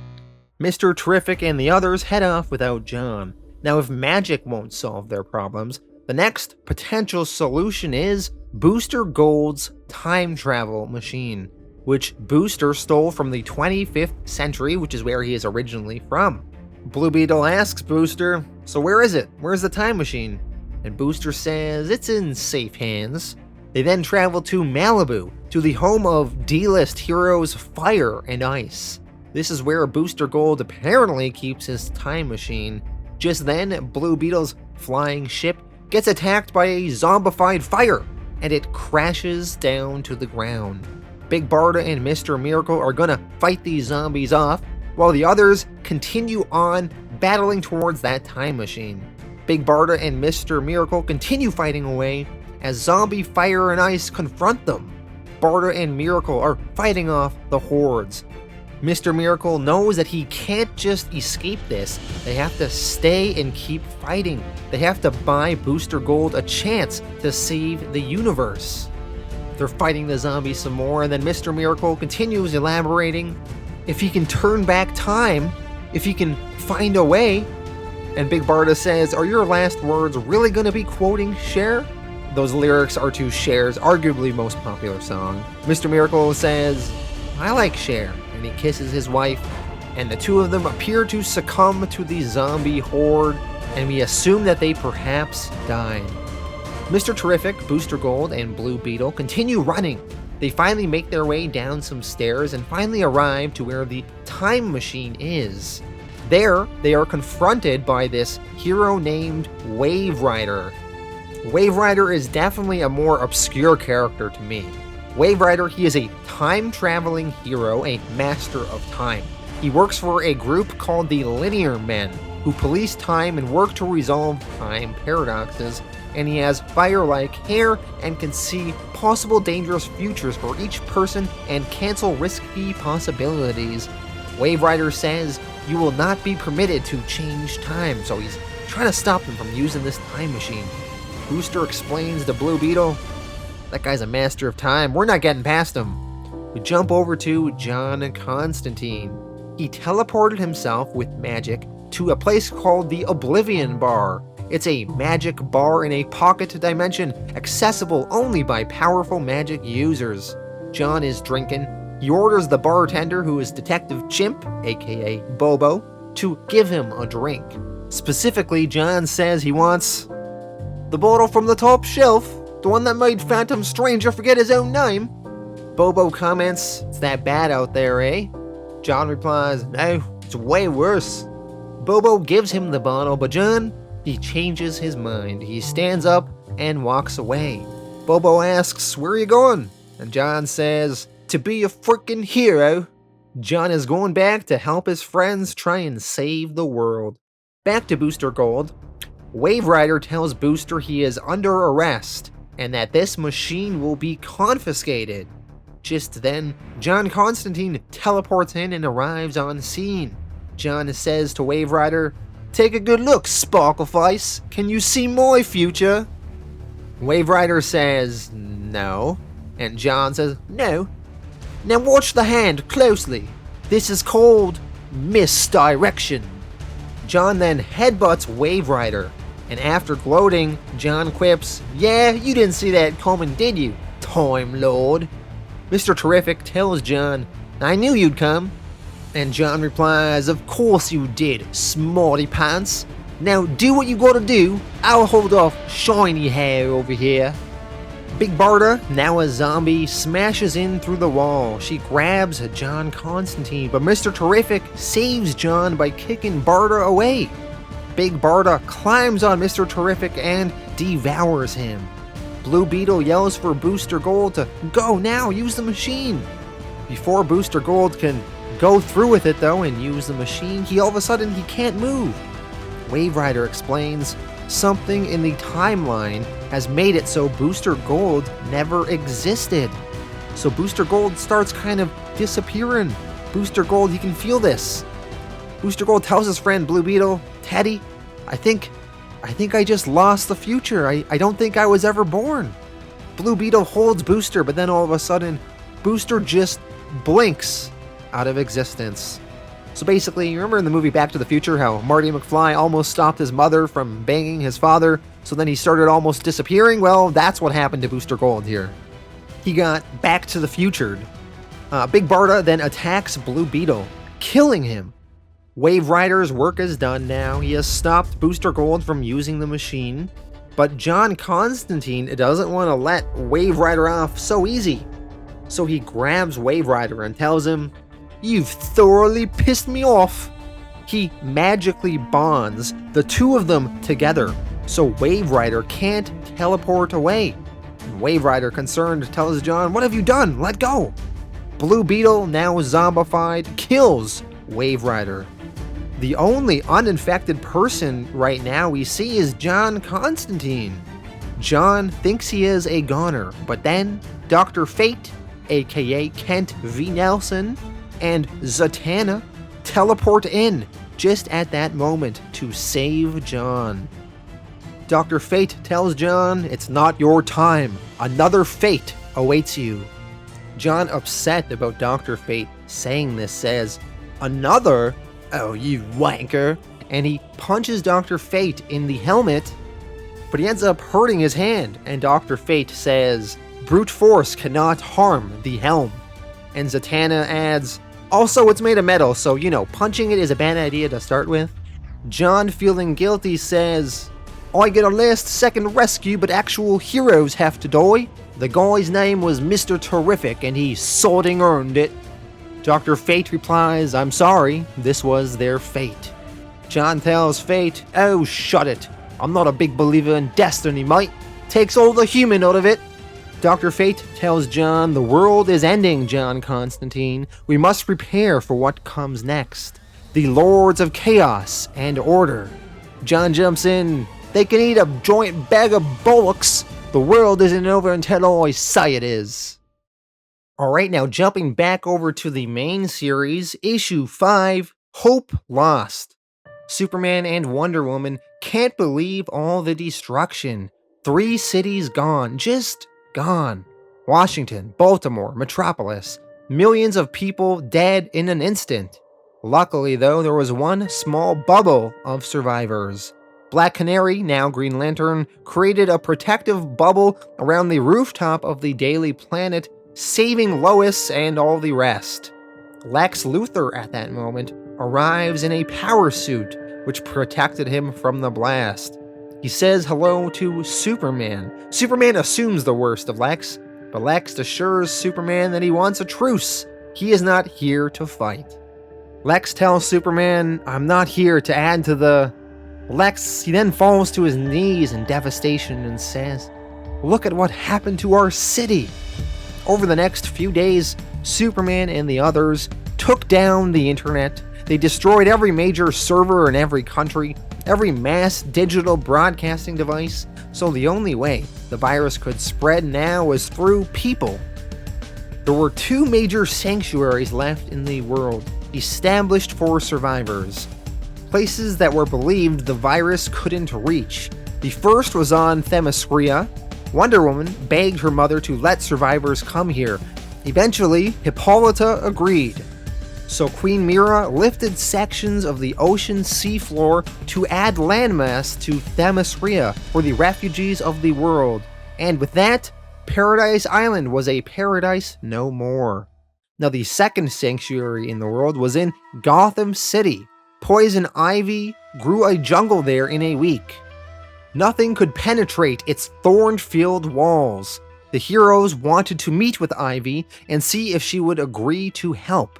Mr. Terrific and the others head off without John. Now, if magic won't solve their problems, the next potential solution is Booster Gold's time travel machine, which Booster stole from the 25th century, which is where he is originally from. Blue Beetle asks Booster, "So where is it? Where's the time machine?" And Booster says it's in safe hands. They then travel to Malibu, to the home of D-list heroes Fire and Ice. This is where Booster Gold apparently keeps his time machine. Just then, Blue Beetle's flying ship gets attacked by a zombified fire, and it crashes down to the ground. Big Barda and Mr. Miracle are gonna fight these zombies off, while the others continue on battling towards that time machine. Big Barda and Mr. Miracle continue fighting away as zombie Fire and Ice confront them. Barda and Miracle are fighting off the hordes. Mr. Miracle knows that he can't just escape this. They have to stay and keep fighting. They have to buy Booster Gold a chance to save the universe. They're fighting the zombies some more, and then Mr. Miracle continues elaborating. If he can turn back time, if he can find a way. And Big Barda says, "Are your last words really gonna be quoting Cher?" Those lyrics are to Cher's arguably most popular song. Mr. Miracle says, "I like Cher," and he kisses his wife, and the two of them appear to succumb to the zombie horde, and we assume that they perhaps died. Mr. Terrific, Booster Gold, and Blue Beetle continue running. They finally make their way down some stairs and finally arrive to where the time machine is. There, they are confronted by this hero named Wave Rider. Wave Rider is definitely a more obscure character to me. Wave Rider, he is a time-traveling hero, a master of time. He works for a group called the Linear Men, who police time and work to resolve time paradoxes, and he has fire-like hair and can see possible dangerous futures for each person and cancel risky possibilities. Wave Rider says you will not be permitted to change time, so he's trying to stop them from using this time machine. Booster explains to Blue Beetle, "That guy's a master of time, we're not getting past him." We jump over to John Constantine. He teleported himself with magic to a place called the Oblivion Bar. It's a magic bar in a pocket dimension, accessible only by powerful magic users. John is drinking. He orders the bartender, who is Detective Chimp, aka Bobo, to give him a drink. Specifically, John says he wants the bottle from the top shelf, the one that made Phantom Stranger forget his own name. Bobo comments, "It's that bad out there, eh?" John replies, "No, it's way worse." Bobo gives him the bottle, but John, he changes his mind. He stands up and walks away. Bobo asks, "Where are you going?" And John says, "To be a freaking hero." John is going back to help his friends try and save the world. Back to Booster Gold. Wave Rider tells Booster he is under arrest and that this machine will be confiscated. Just then, John Constantine teleports in and arrives on scene. John says to Wave Rider, "Take a good look, Sparkleface. Can you see my future?" Wave Rider says, "No." And John says, "No. Now watch the hand closely. This is called misdirection." John then headbutts Wave Rider, and after gloating, John quips, "Yeah, you didn't see that coming, did you, Time Lord?" Mr. Terrific tells John, "I knew you'd come." And John replies, "Of course you did, smarty pants. Now do what you gotta do. I'll hold off shiny hair over here." Big Barda, now a zombie, smashes in through the wall. She grabs John Constantine, but Mr. Terrific saves John by kicking Barda away. Big Barda climbs on Mr. Terrific and devours him. Blue Beetle yells for Booster Gold to go now, use the machine. Before Booster Gold can go through with it though and use the machine, all of a sudden he can't move. Wave Rider explains something in the timeline has made it so Booster Gold never existed. So Booster Gold starts kind of disappearing. Booster Gold, he can feel this. Booster Gold tells his friend Blue Beetle, "Teddy, I think I just lost the future. I don't think I was ever born." Blue Beetle holds Booster, but then all of a sudden, Booster just blinks out of existence. So basically, you remember in the movie Back to the Future how Marty McFly almost stopped his mother from banging his father, so then he started almost disappearing? Well, that's what happened to Booster Gold here. He got back to the future. Big Barda then attacks Blue Beetle, killing him. Wave Rider's work is done now. He has stopped Booster Gold from using the machine. But John Constantine doesn't want to let Wave Rider off so easy. So he grabs Wave Rider and tells him, "You've thoroughly pissed me off." He magically bonds the two of them together, so Wave Rider can't teleport away. And Wave Rider, concerned, tells John, "What have you done? Let go." Blue Beetle, now zombified, kills Wave Rider. The only uninfected person right now we see is John Constantine. John thinks he is a goner, but then Dr. Fate, aka Kent V. Nelson, and Zatanna teleport in just at that moment to save John. Dr. Fate tells John, "It's not your time. Another fate awaits you." John, upset about Dr. Fate saying this, says, "Another? Oh, you wanker." And he punches Dr. Fate in the helmet. but he ends up hurting his hand, and Dr. Fate says, brute force cannot harm the helm. And Zatanna adds, also it's made of metal, so punching it is a bad idea to start with. John, feeling guilty, says, I get a last second rescue, but actual heroes have to die. The guy's name was Mr. Terrific, and he sorting earned it. Dr. Fate replies, I'm sorry, this was their fate. John tells Fate, oh, shut it. I'm not a big believer in destiny, mate. Takes all the human out of it. Dr. Fate tells John, the world is ending, John Constantine. We must prepare for what comes next. The Lords of Chaos and Order. John jumps in, they can eat a joint bag of bollocks. The world isn't over until I say it is. Alright, now jumping back over to the main series, issue 5, Hope Lost. Superman and Wonder Woman can't believe all the destruction. 3 cities gone, just gone. Washington, Baltimore, Metropolis. Millions of people dead in an instant. Luckily though, there was one small bubble of survivors. Black Canary, now Green Lantern, created a protective bubble around the rooftop of the Daily Planet, saving Lois and all the rest. Lex Luthor at that moment arrives in a power suit, which protected him from the blast. He says hello to Superman. Superman assumes the worst of Lex, but Lex assures Superman that he wants a truce. He is not here to fight. Lex tells Superman, I'm not here to add to the... he then falls to his knees in devastation and says, look at what happened to our city. Over the next few days, Superman and the others took down the internet. They destroyed every major server in every country, every mass digital broadcasting device, so the only way the virus could spread now was through people. There were 2 major sanctuaries left in the world, established for survivors. Places that were believed the virus couldn't reach. The first was on Themyscira. Wonder Woman begged her mother to let survivors come here. Eventually, Hippolyta agreed. So Queen Mira lifted sections of the ocean seafloor to add landmass to Themyscira for the refugees of the world. And with that, Paradise Island was a paradise no more. Now the second sanctuary in the world was in Gotham City. Poison ivy grew a jungle there in a week. Nothing could penetrate its thorn-filled walls. The heroes wanted to meet with Ivy and see if she would agree to help.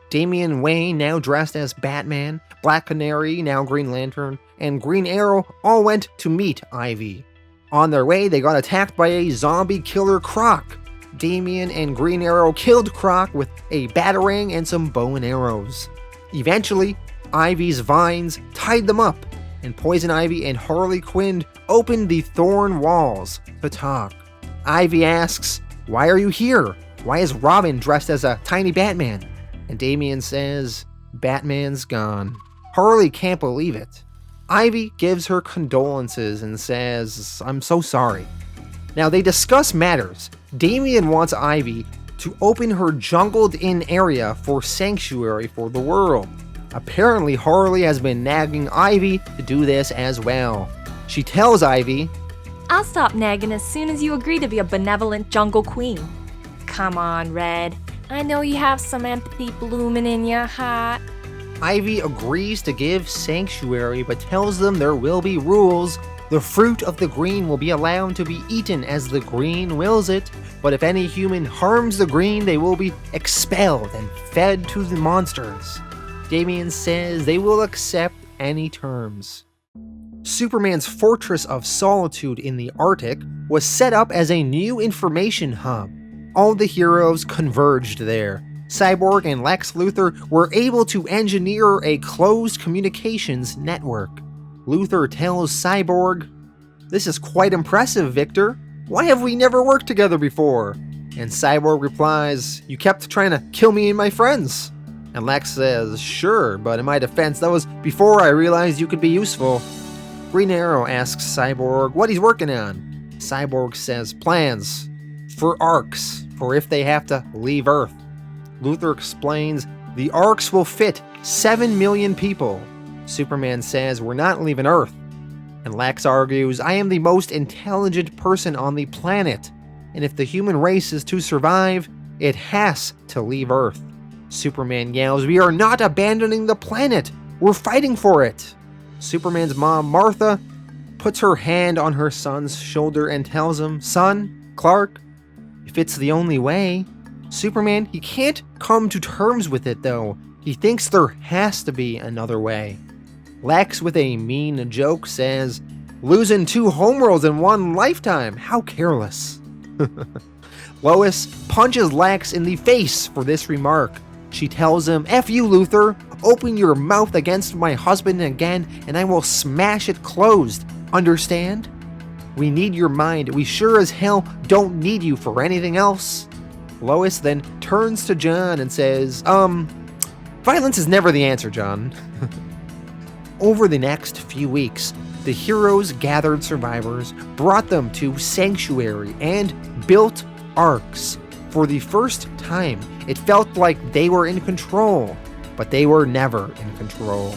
Damian Wayne, now dressed as Batman, Black Canary, now Green Lantern, and Green Arrow all went to meet Ivy. On their way, they got attacked by a zombie killer Croc. Damian and Green Arrow killed Croc with a batarang and some bow and arrows. Eventually, Ivy's vines tied them up, and Poison Ivy and Harley Quinn opened the thorn walls to talk. Ivy asks, why are you here? Why is Robin dressed as a tiny Batman? And Damian says, Batman's gone. Harley can't believe it. Ivy gives her condolences and says, I'm so sorry. Now they discuss matters. Damian wants Ivy to open her jungled-in area for sanctuary for the world. Apparently Harley has been nagging Ivy to do this as well. She tells Ivy, I'll stop nagging as soon as you agree to be a benevolent jungle queen. Come on, Red. I know you have some empathy blooming in your heart. Ivy agrees to give sanctuary but tells them there will be rules. The fruit of the green will be allowed to be eaten as the green wills it, but if any human harms the green, they will be expelled and fed to the monsters. Damian says they will accept any terms. Superman's Fortress of Solitude in the Arctic was set up as a new information hub. All the heroes converged there. Cyborg and Lex Luthor were able to engineer a closed communications network. Luthor tells Cyborg, "This is quite impressive, Victor. Why have we never worked together before?" And Cyborg replies, "You kept trying to kill me and my friends." And Lex says, "Sure, but in my defense, that was before I realized you could be useful." Green Arrow asks Cyborg what he's working on. Cyborg says, "Plans for arcs, for if they have to leave Earth." Luthor explains, "The arcs will fit 7 million people." Superman says, "We're not leaving Earth." And Lex argues, I am the most intelligent person on the planet, and if the human race is to survive, it has to leave Earth. Superman yells, we are not abandoning the planet, we're fighting for it. Superman's mom, Martha, puts her hand on her son's shoulder and tells him, son, Clark, if it's the only way. Superman, he can't come to terms with it though. He thinks there has to be another way. Lex, with a mean joke, says, losing 2 homeworlds in one lifetime, how careless. Lois punches Lex in the face for this remark. She tells him, F you, Luthor, open your mouth against my husband again and I will smash it closed, understand? We need your mind, we sure as hell don't need you for anything else. Lois then turns to John and says, violence is never the answer, John. Over the next few weeks, the heroes gathered survivors, brought them to Sanctuary, and built arcs. For the first time, it felt like they were in control, but they were never in control.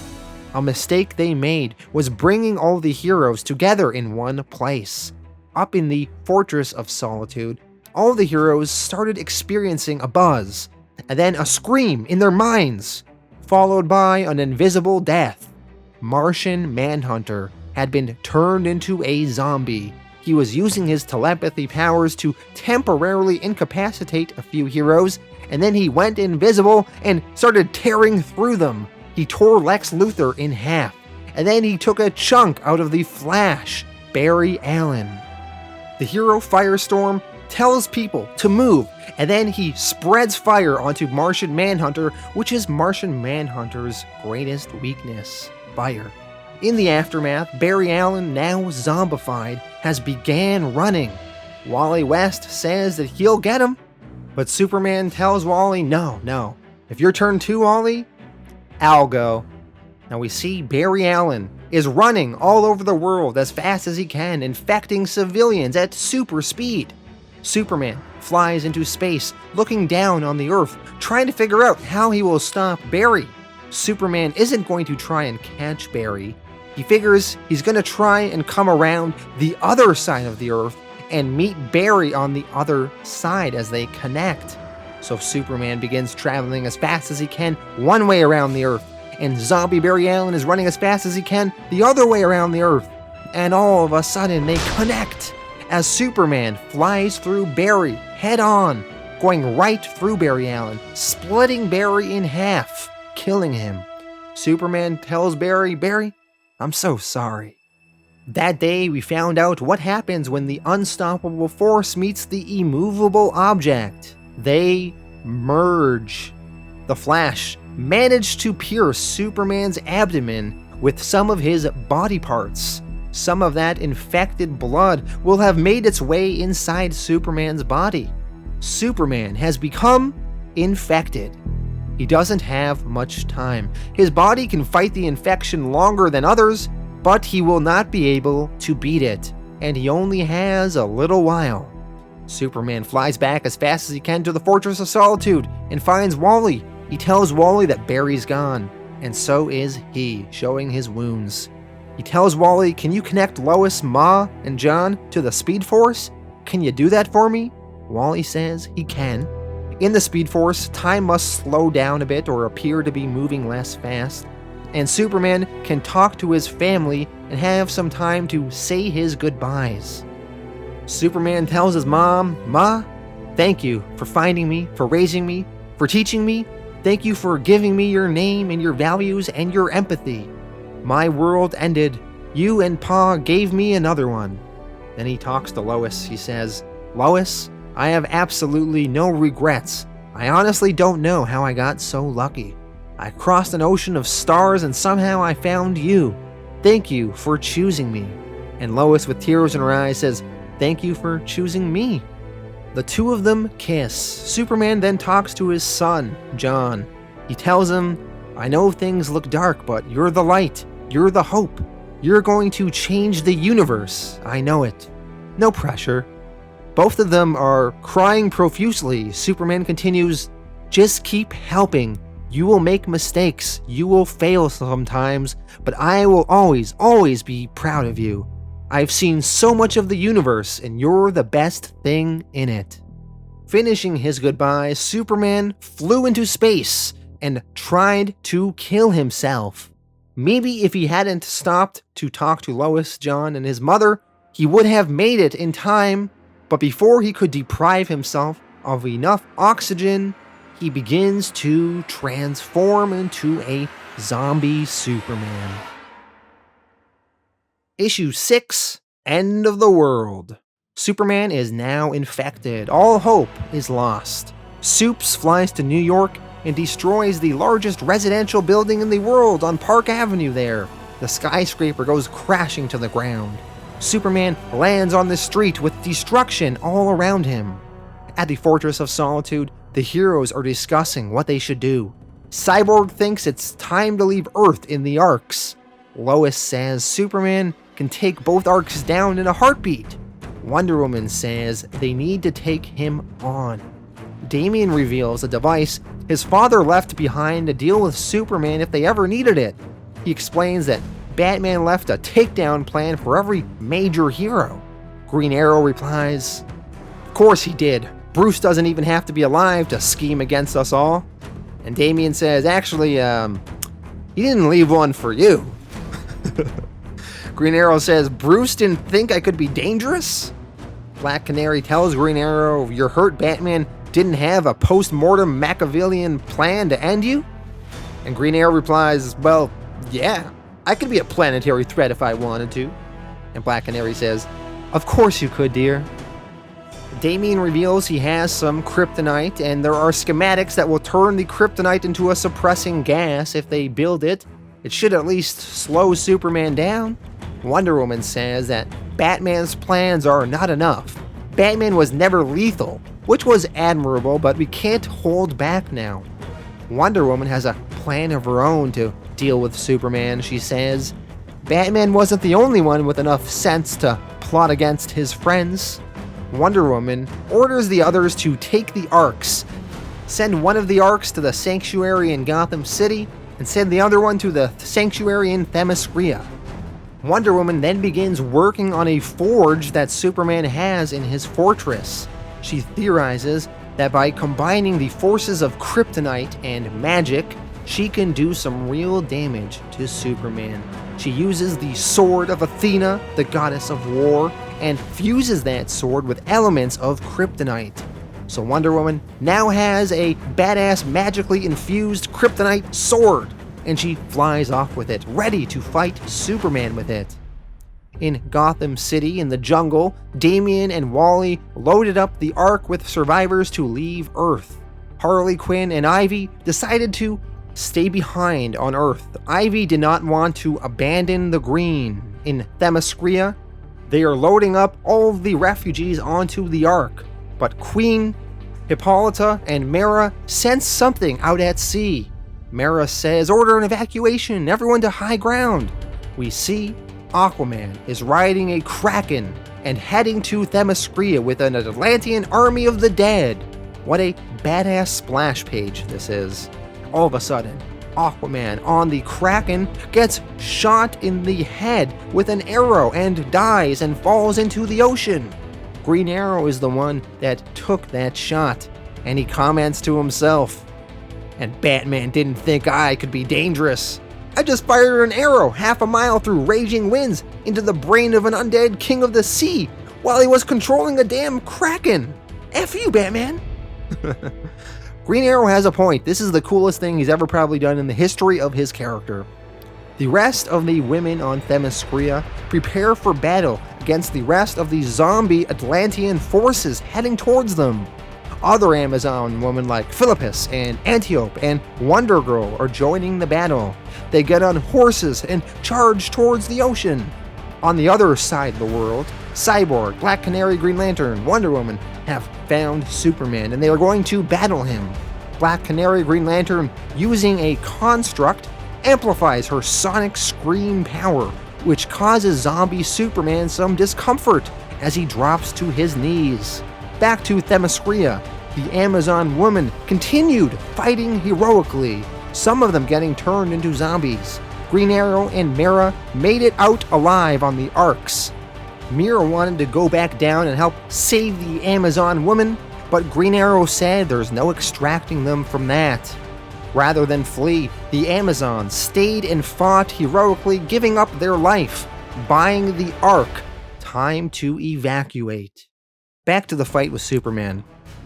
A mistake they made was bringing all the heroes together in one place. Up in the Fortress of Solitude, all the heroes started experiencing a buzz, and then a scream in their minds, followed by an invisible death. Martian Manhunter had been turned into a zombie. He was using his telepathy powers to temporarily incapacitate a few heroes, and then he went invisible and started tearing through them. He tore Lex Luthor in half, and then he took a chunk out of the Flash, Barry Allen. The hero Firestorm tells people to move, and then he spreads fire onto Martian Manhunter, which is Martian Manhunter's greatest weakness. Fire. In the aftermath, Barry Allen, now zombified, has began running. Wally West says that he'll get him, but Superman tells Wally, no. If your turn too, Wally, I'll go. Now we see Barry Allen is running all over the world as fast as he can, infecting civilians at super speed. Superman flies into space, looking down on the Earth, trying to figure out how he will stop Barry. Superman isn't going to try and catch Barry. He figures he's going to try and come around the other side of the Earth and meet Barry on the other side as they connect. So Superman begins traveling as fast as he can one way around the Earth, and zombie Barry Allen is running as fast as he can the other way around the Earth. And all of a sudden they connect as Superman flies through Barry head on, going right through Barry Allen, splitting Barry in half, killing him. Superman tells Barry, I'm so sorry. That day, we found out what happens when the unstoppable force meets the immovable object. They merge. The Flash managed to pierce Superman's abdomen with some of his body parts. Some of that infected blood will have made its way inside Superman's body. Superman has become infected. He doesn't have much time. His body can fight the infection longer than others, but he will not be able to beat it, and he only has a little while. Superman flies back as fast as he can to the Fortress of Solitude and finds Wally. He tells Wally that Barry's gone, and so is he, showing his wounds. He tells Wally, can you connect Lois, Ma, and John to the Speed Force? Can you do that for me? Wally says he can. In the Speed Force, time must slow down a bit or appear to be moving less fast, and Superman can talk to his family and have some time to say his goodbyes. Superman tells his mom, Ma, thank you for finding me, for raising me, for teaching me. Thank you for giving me your name and your values and your empathy. My world ended. You and Pa gave me another one. Then he talks to Lois. He says, Lois, I have absolutely no regrets. I honestly don't know how I got so lucky. I crossed an ocean of stars and somehow I found you. Thank you for choosing me. And Lois, with tears in her eyes, says, thank you for choosing me. The two of them kiss. Superman then talks to his son, John. He tells him, I know things look dark, but you're the light. You're the hope. You're going to change the universe. I know it. No pressure. Both of them are crying profusely. Superman continues, just keep helping. You will make mistakes, you will fail sometimes, but I will always, always be proud of you. I've seen so much of the universe, and you're the best thing in it." Finishing his goodbye, Superman flew into space and tried to kill himself. Maybe if he hadn't stopped to talk to Lois, John, and his mother, he would have made it in time, but before he could deprive himself of enough oxygen, he begins to transform into a zombie Superman. Issue 6, End of the World. Superman is now infected. All hope is lost. Supes flies to New York and destroys the largest residential building in the world on Park Avenue there. The skyscraper goes crashing to the ground. Superman lands on the street with destruction all around him. At the Fortress of Solitude, the heroes are discussing what they should do. Cyborg thinks it's time to leave Earth in the arcs. Lois says Superman can take both arcs down in a heartbeat. Wonder Woman says they need to take him on. Damian reveals a device his father left behind to deal with Superman if they ever needed it. He explains that Batman left a takedown plan for every major hero. Green Arrow replies, "Of course he did. Bruce doesn't even have to be alive to scheme against us all." And Damian says, "Actually, he didn't leave one for you." Green Arrow says, "Bruce didn't think I could be dangerous?" Black Canary tells Green Arrow, "You're hurt, Batman didn't have a post-mortem Machiavellian plan to end you?" And Green Arrow replies, "Well, yeah, I could be a planetary threat if I wanted to." And Black Canary says, "Of course you could, dear." Damian reveals he has some kryptonite, and there are schematics that will turn the kryptonite into a suppressing gas if they build it. It should at least slow Superman down. Wonder Woman says that Batman's plans are not enough. Batman was never lethal, which was admirable, but we can't hold back now. Wonder Woman has a plan of her own to deal with Superman, she says. Batman wasn't the only one with enough sense to plot against his friends. Wonder Woman orders the others to take the arcs, send one of the arcs to the sanctuary in Gotham City, and send the other one to the sanctuary in Themyscira. Wonder Woman then begins working on a forge that Superman has in his fortress. She theorizes that by combining the forces of kryptonite and magic, she can do some real damage to Superman. She uses the sword of Athena, the goddess of war, and fuses that sword with elements of kryptonite. So Wonder Woman now has a badass magically infused kryptonite sword, and she flies off with it, ready to fight Superman with it. In Gotham City, in the jungle, Damian and Wally loaded up the Ark with survivors to leave Earth. Harley Quinn and Ivy decided to stay behind on Earth. Ivy did not want to abandon the green. In Themyscira, they are loading up all of the refugees onto the Ark, but Queen, Hippolyta, and Mara sense something out at sea. Mara says, "Order an evacuation, everyone to high ground." We see Aquaman is riding a Kraken and heading to Themyscira with an Atlantean army of the dead. What a badass splash page this is. All of a sudden, Aquaman on the Kraken gets shot in the head with an arrow and dies and falls into the ocean. Green Arrow is the one that took that shot, and he comments to himself, "And Batman didn't think I could be dangerous. I just fired an arrow half a mile through raging winds into the brain of an undead king of the sea while he was controlling a damn Kraken. F you, Batman." Green Arrow has a point. This is the coolest thing he's ever probably done in the history of his character. The rest of the women on Themyscira prepare for battle against the rest of the zombie Atlantean forces heading towards them. Other Amazon women like Philippus and Antiope and Wonder Girl are joining the battle. They get on horses and charge towards the ocean. On the other side of the world, Cyborg, Black Canary, Green Lantern, Wonder Woman have found Superman, and they are going to battle him. Black Canary, Green Lantern, using a construct, amplifies her sonic scream power, which causes zombie Superman some discomfort as he drops to his knees. Back to Themyscira, the Amazon woman continued fighting heroically. some of them getting turned into zombies. Green Arrow and Mira made it out alive on the Arks. Mira wanted to go back down and help save the Amazon woman, but Green Arrow said there's no extracting them from that. Rather than flee, the Amazons stayed and fought heroically, giving up their life, buying the Ark. Time to evacuate. Back to the fight with Superman.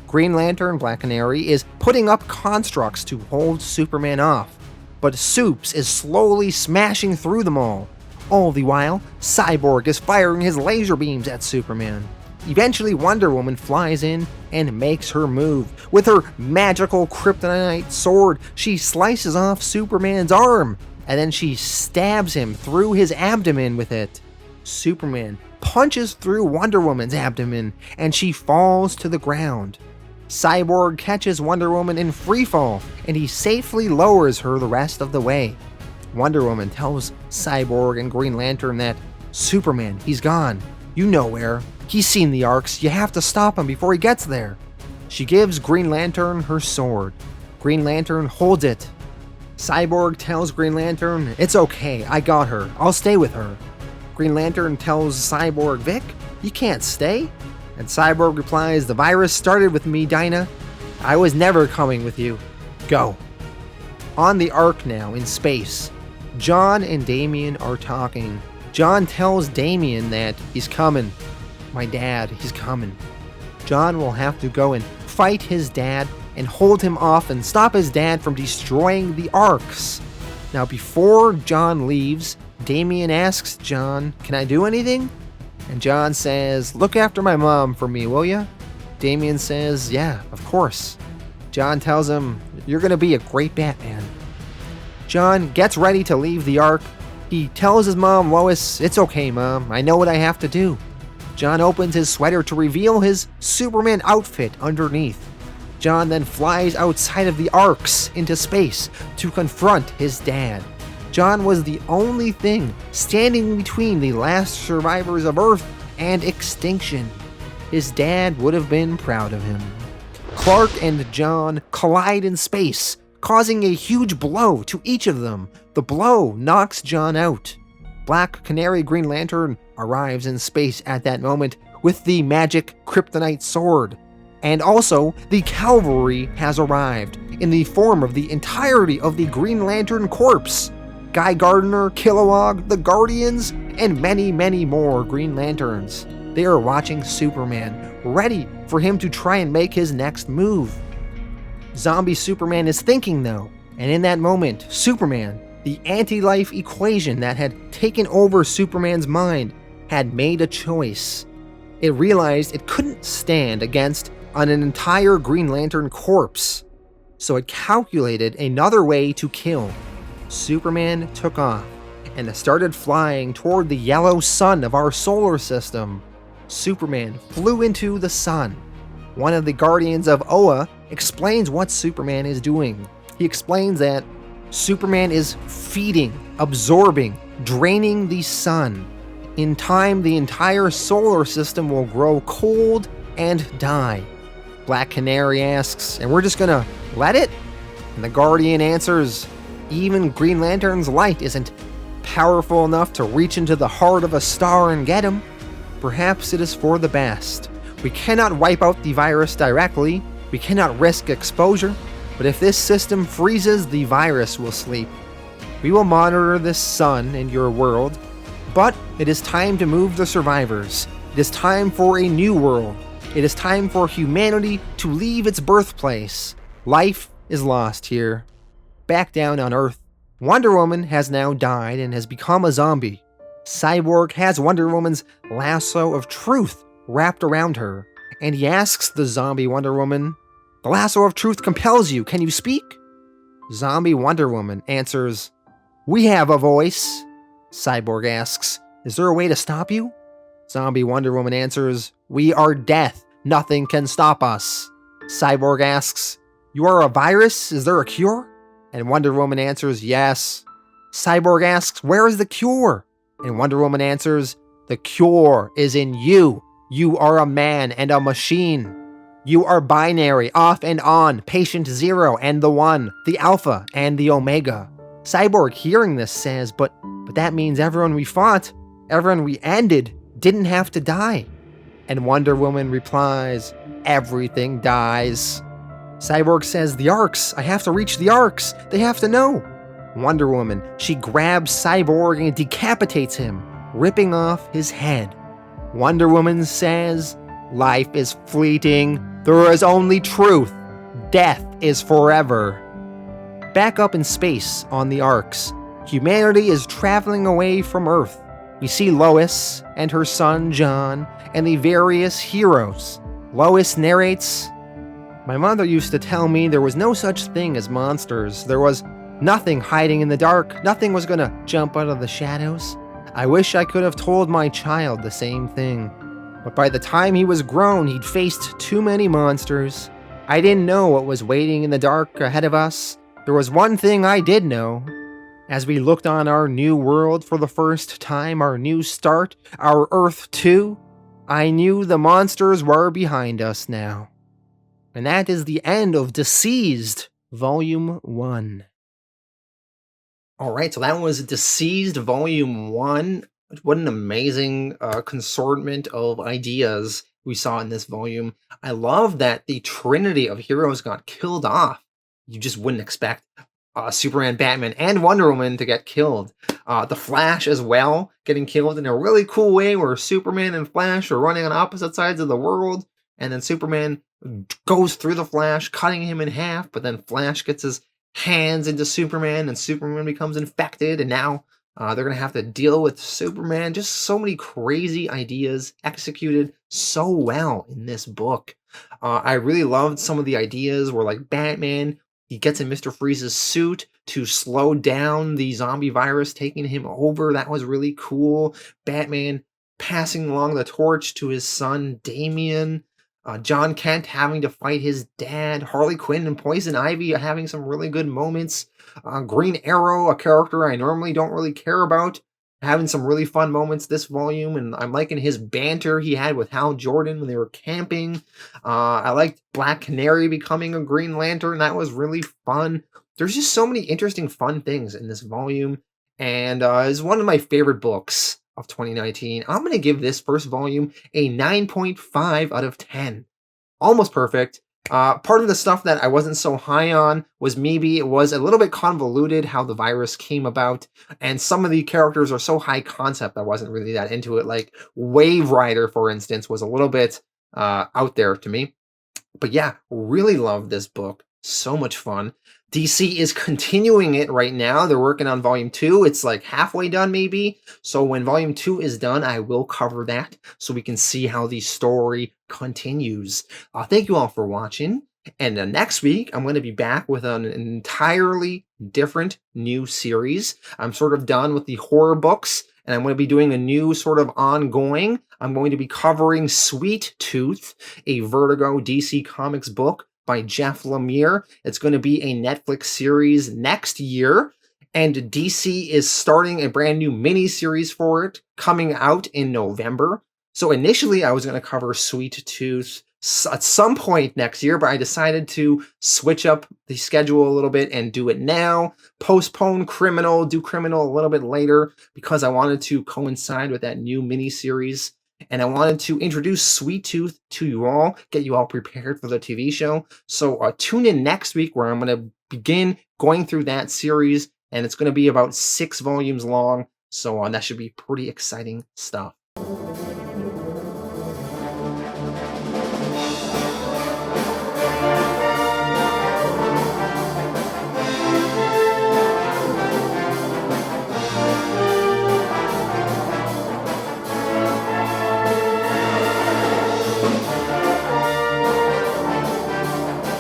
Green Lantern, Black Canary, is putting up constructs to hold Superman off, but Supes is slowly smashing through them all. All the while, Cyborg is firing his laser beams at Superman. Eventually, Wonder Woman flies in and makes her move. With her magical kryptonite sword, she slices off Superman's arm, and then she stabs him through his abdomen with it. Superman punches through Wonder Woman's abdomen, and she falls to the ground. Cyborg catches Wonder Woman in freefall, and he safely lowers her the rest of the way. Wonder Woman tells Cyborg and Green Lantern that Superman, he's gone. You know where. He's seen the Arks. You have to stop him before he gets there. She gives Green Lantern her sword. Green Lantern holds it. Cyborg tells Green Lantern, it's okay, I got her. I'll stay with her. Green Lantern tells Cyborg, Vic, you can't stay. And Cyborg replies, the virus started with me, Dinah. I was never coming with you. Go. On the Ark now, in space, John and Damian are talking. John tells Damian that he's coming. My dad, he's coming. John will have to go and fight his dad and hold him off and stop his dad from destroying the Arks. Now, before John leaves, Damian asks John, can I do anything? And John says, look after my mom for me, will ya? Damian says, yeah, of course. John tells him, you're gonna be a great Batman. John gets ready to leave the Ark. He tells his mom, Lois, it's okay, Mom, I know what I have to do. John opens his sweater to reveal his Superman outfit underneath. John then flies outside of the Arks into space to confront his dad. John was the only thing standing between the last survivors of Earth and extinction. His dad would have been proud of him. Clark and John collide in space, causing a huge blow to each of them. The blow knocks John out. Black Canary Green Lantern arrives in space at that moment with the magic kryptonite sword. And also, the cavalry has arrived in the form of the entirety of the Green Lantern Corps. Guy Gardner, Kilowog, the Guardians, and many, many more Green Lanterns. They are watching Superman, ready for him to try and make his next move. Zombie Superman is thinking though, and in that moment, Superman, the anti-life equation that had taken over Superman's mind, had made a choice. It realized it couldn't stand against an entire Green Lantern corpse, so it calculated another way to kill. Superman took off and started flying toward the yellow sun of our solar system. Superman flew into the sun. One of the Guardians of Oa explains what Superman is doing. He explains that Superman is feeding, absorbing, draining the sun. In time, the entire solar system will grow cold and die. Black Canary asks, and we're just gonna let it? And the Guardian answers, even Green Lantern's light isn't powerful enough to reach into the heart of a star and get him. Perhaps it is for the best. We cannot wipe out the virus directly, we cannot risk exposure, but if this system freezes, the virus will sleep. We will monitor this sun in your world, but it is time to move the survivors. It is time for a new world. It is time for humanity to leave its birthplace. Life is lost here. Back down on Earth, Wonder Woman has now died and has become a zombie. Cyborg has Wonder Woman's lasso of truth wrapped around her, and he asks the zombie Wonder Woman, the lasso of truth compels you, can you speak? Zombie Wonder Woman answers, we have a voice. Cyborg asks, is there a way to stop you? Zombie Wonder Woman answers, we are death, nothing can stop us. Cyborg asks, you are a virus, is there a cure? And Wonder Woman answers, yes. Cyborg asks, where is the cure? And Wonder Woman answers, the cure is in you. You are a man and a machine. You are binary, off and on, patient 0 and the 1, the alpha and the omega. Cyborg hearing this says, but that means everyone we fought, everyone we ended, didn't have to die. And Wonder Woman replies, everything dies. Cyborg says, the Arcs, I have to reach the Arcs, they have to know. Wonder Woman, she grabs Cyborg and decapitates him, ripping off his head. Wonder Woman says, life is fleeting, there is only truth, death is forever. Back up in space on the Arcs, humanity is traveling away from Earth. We see Lois and her son John and the various heroes. Lois narrates, my mother used to tell me there was no such thing as monsters. There was nothing hiding in the dark. Nothing was gonna jump out of the shadows. I wish I could have told my child the same thing. But by the time he was grown, he'd faced too many monsters. I didn't know what was waiting in the dark ahead of us. There was one thing I did know. As we looked on our new world for the first time, our new start, our Earth 2, I knew the monsters were behind us now. And that is the end of DCeased Volume 1. Alright, so that was DCeased Volume 1. What an amazing consortment of ideas we saw in this volume. I love that the trinity of heroes got killed off. You just wouldn't expect Superman, Batman, and Wonder Woman to get killed. The Flash as well, getting killed in a really cool way where Superman and Flash are running on opposite sides of the world, and then Superman goes through the Flash, cutting him in half, but then Flash gets his hands into Superman, and Superman becomes infected, and now they're going to have to deal with Superman. Just so many crazy ideas executed so well in this book. I really loved some of the ideas where, like, Batman, he gets in Mr. Freeze's suit to slow down the zombie virus taking him over. That was really cool. Batman passing along the torch to his son, Damian. John Kent having to fight his dad. Harley Quinn and Poison Ivy having some really good moments. Green Arrow, a character I normally don't really care about, having some really fun moments this volume, and I'm liking his banter he had with Hal Jordan when they were camping. I liked Black Canary becoming a Green Lantern. That was really fun. There's just so many interesting, fun things in this volume, and it's one of my favorite books of 2019. I'm going to give this first volume a 9.5 out of 10. Almost perfect. Part of the stuff that I wasn't so high on was maybe it was a little bit convoluted how the virus came about, and some of the characters are so high concept I wasn't really that into it. Like Wave Rider, for instance, was a little bit out there to me. But yeah, really loved this book. So much fun. DC is continuing it right now. They're working on Volume 2. It's like halfway done, maybe. So when Volume 2 is done, I will cover that so we can see how the story continues. Thank you all for watching. And next week, I'm going to be back with an entirely different new series. I'm sort of done with the horror books, and I'm going to be doing a new sort of ongoing. I'm going to be covering Sweet Tooth, a Vertigo DC Comics book by Jeff Lemire. It's going to be a Netflix series next year, and DC is starting a brand new mini-series for it, coming out in November. So initially, I was going to cover Sweet Tooth at some point next year, but I decided to switch up the schedule a little bit and do it now. Postpone Criminal, do Criminal a little bit later, because I wanted to coincide with that new mini-series. And I wanted to introduce Sweet Tooth to you all, get you all prepared for the TV show. So tune in next week where I'm going to begin going through that series, and it's going to be about 6 volumes long. So that should be pretty exciting stuff.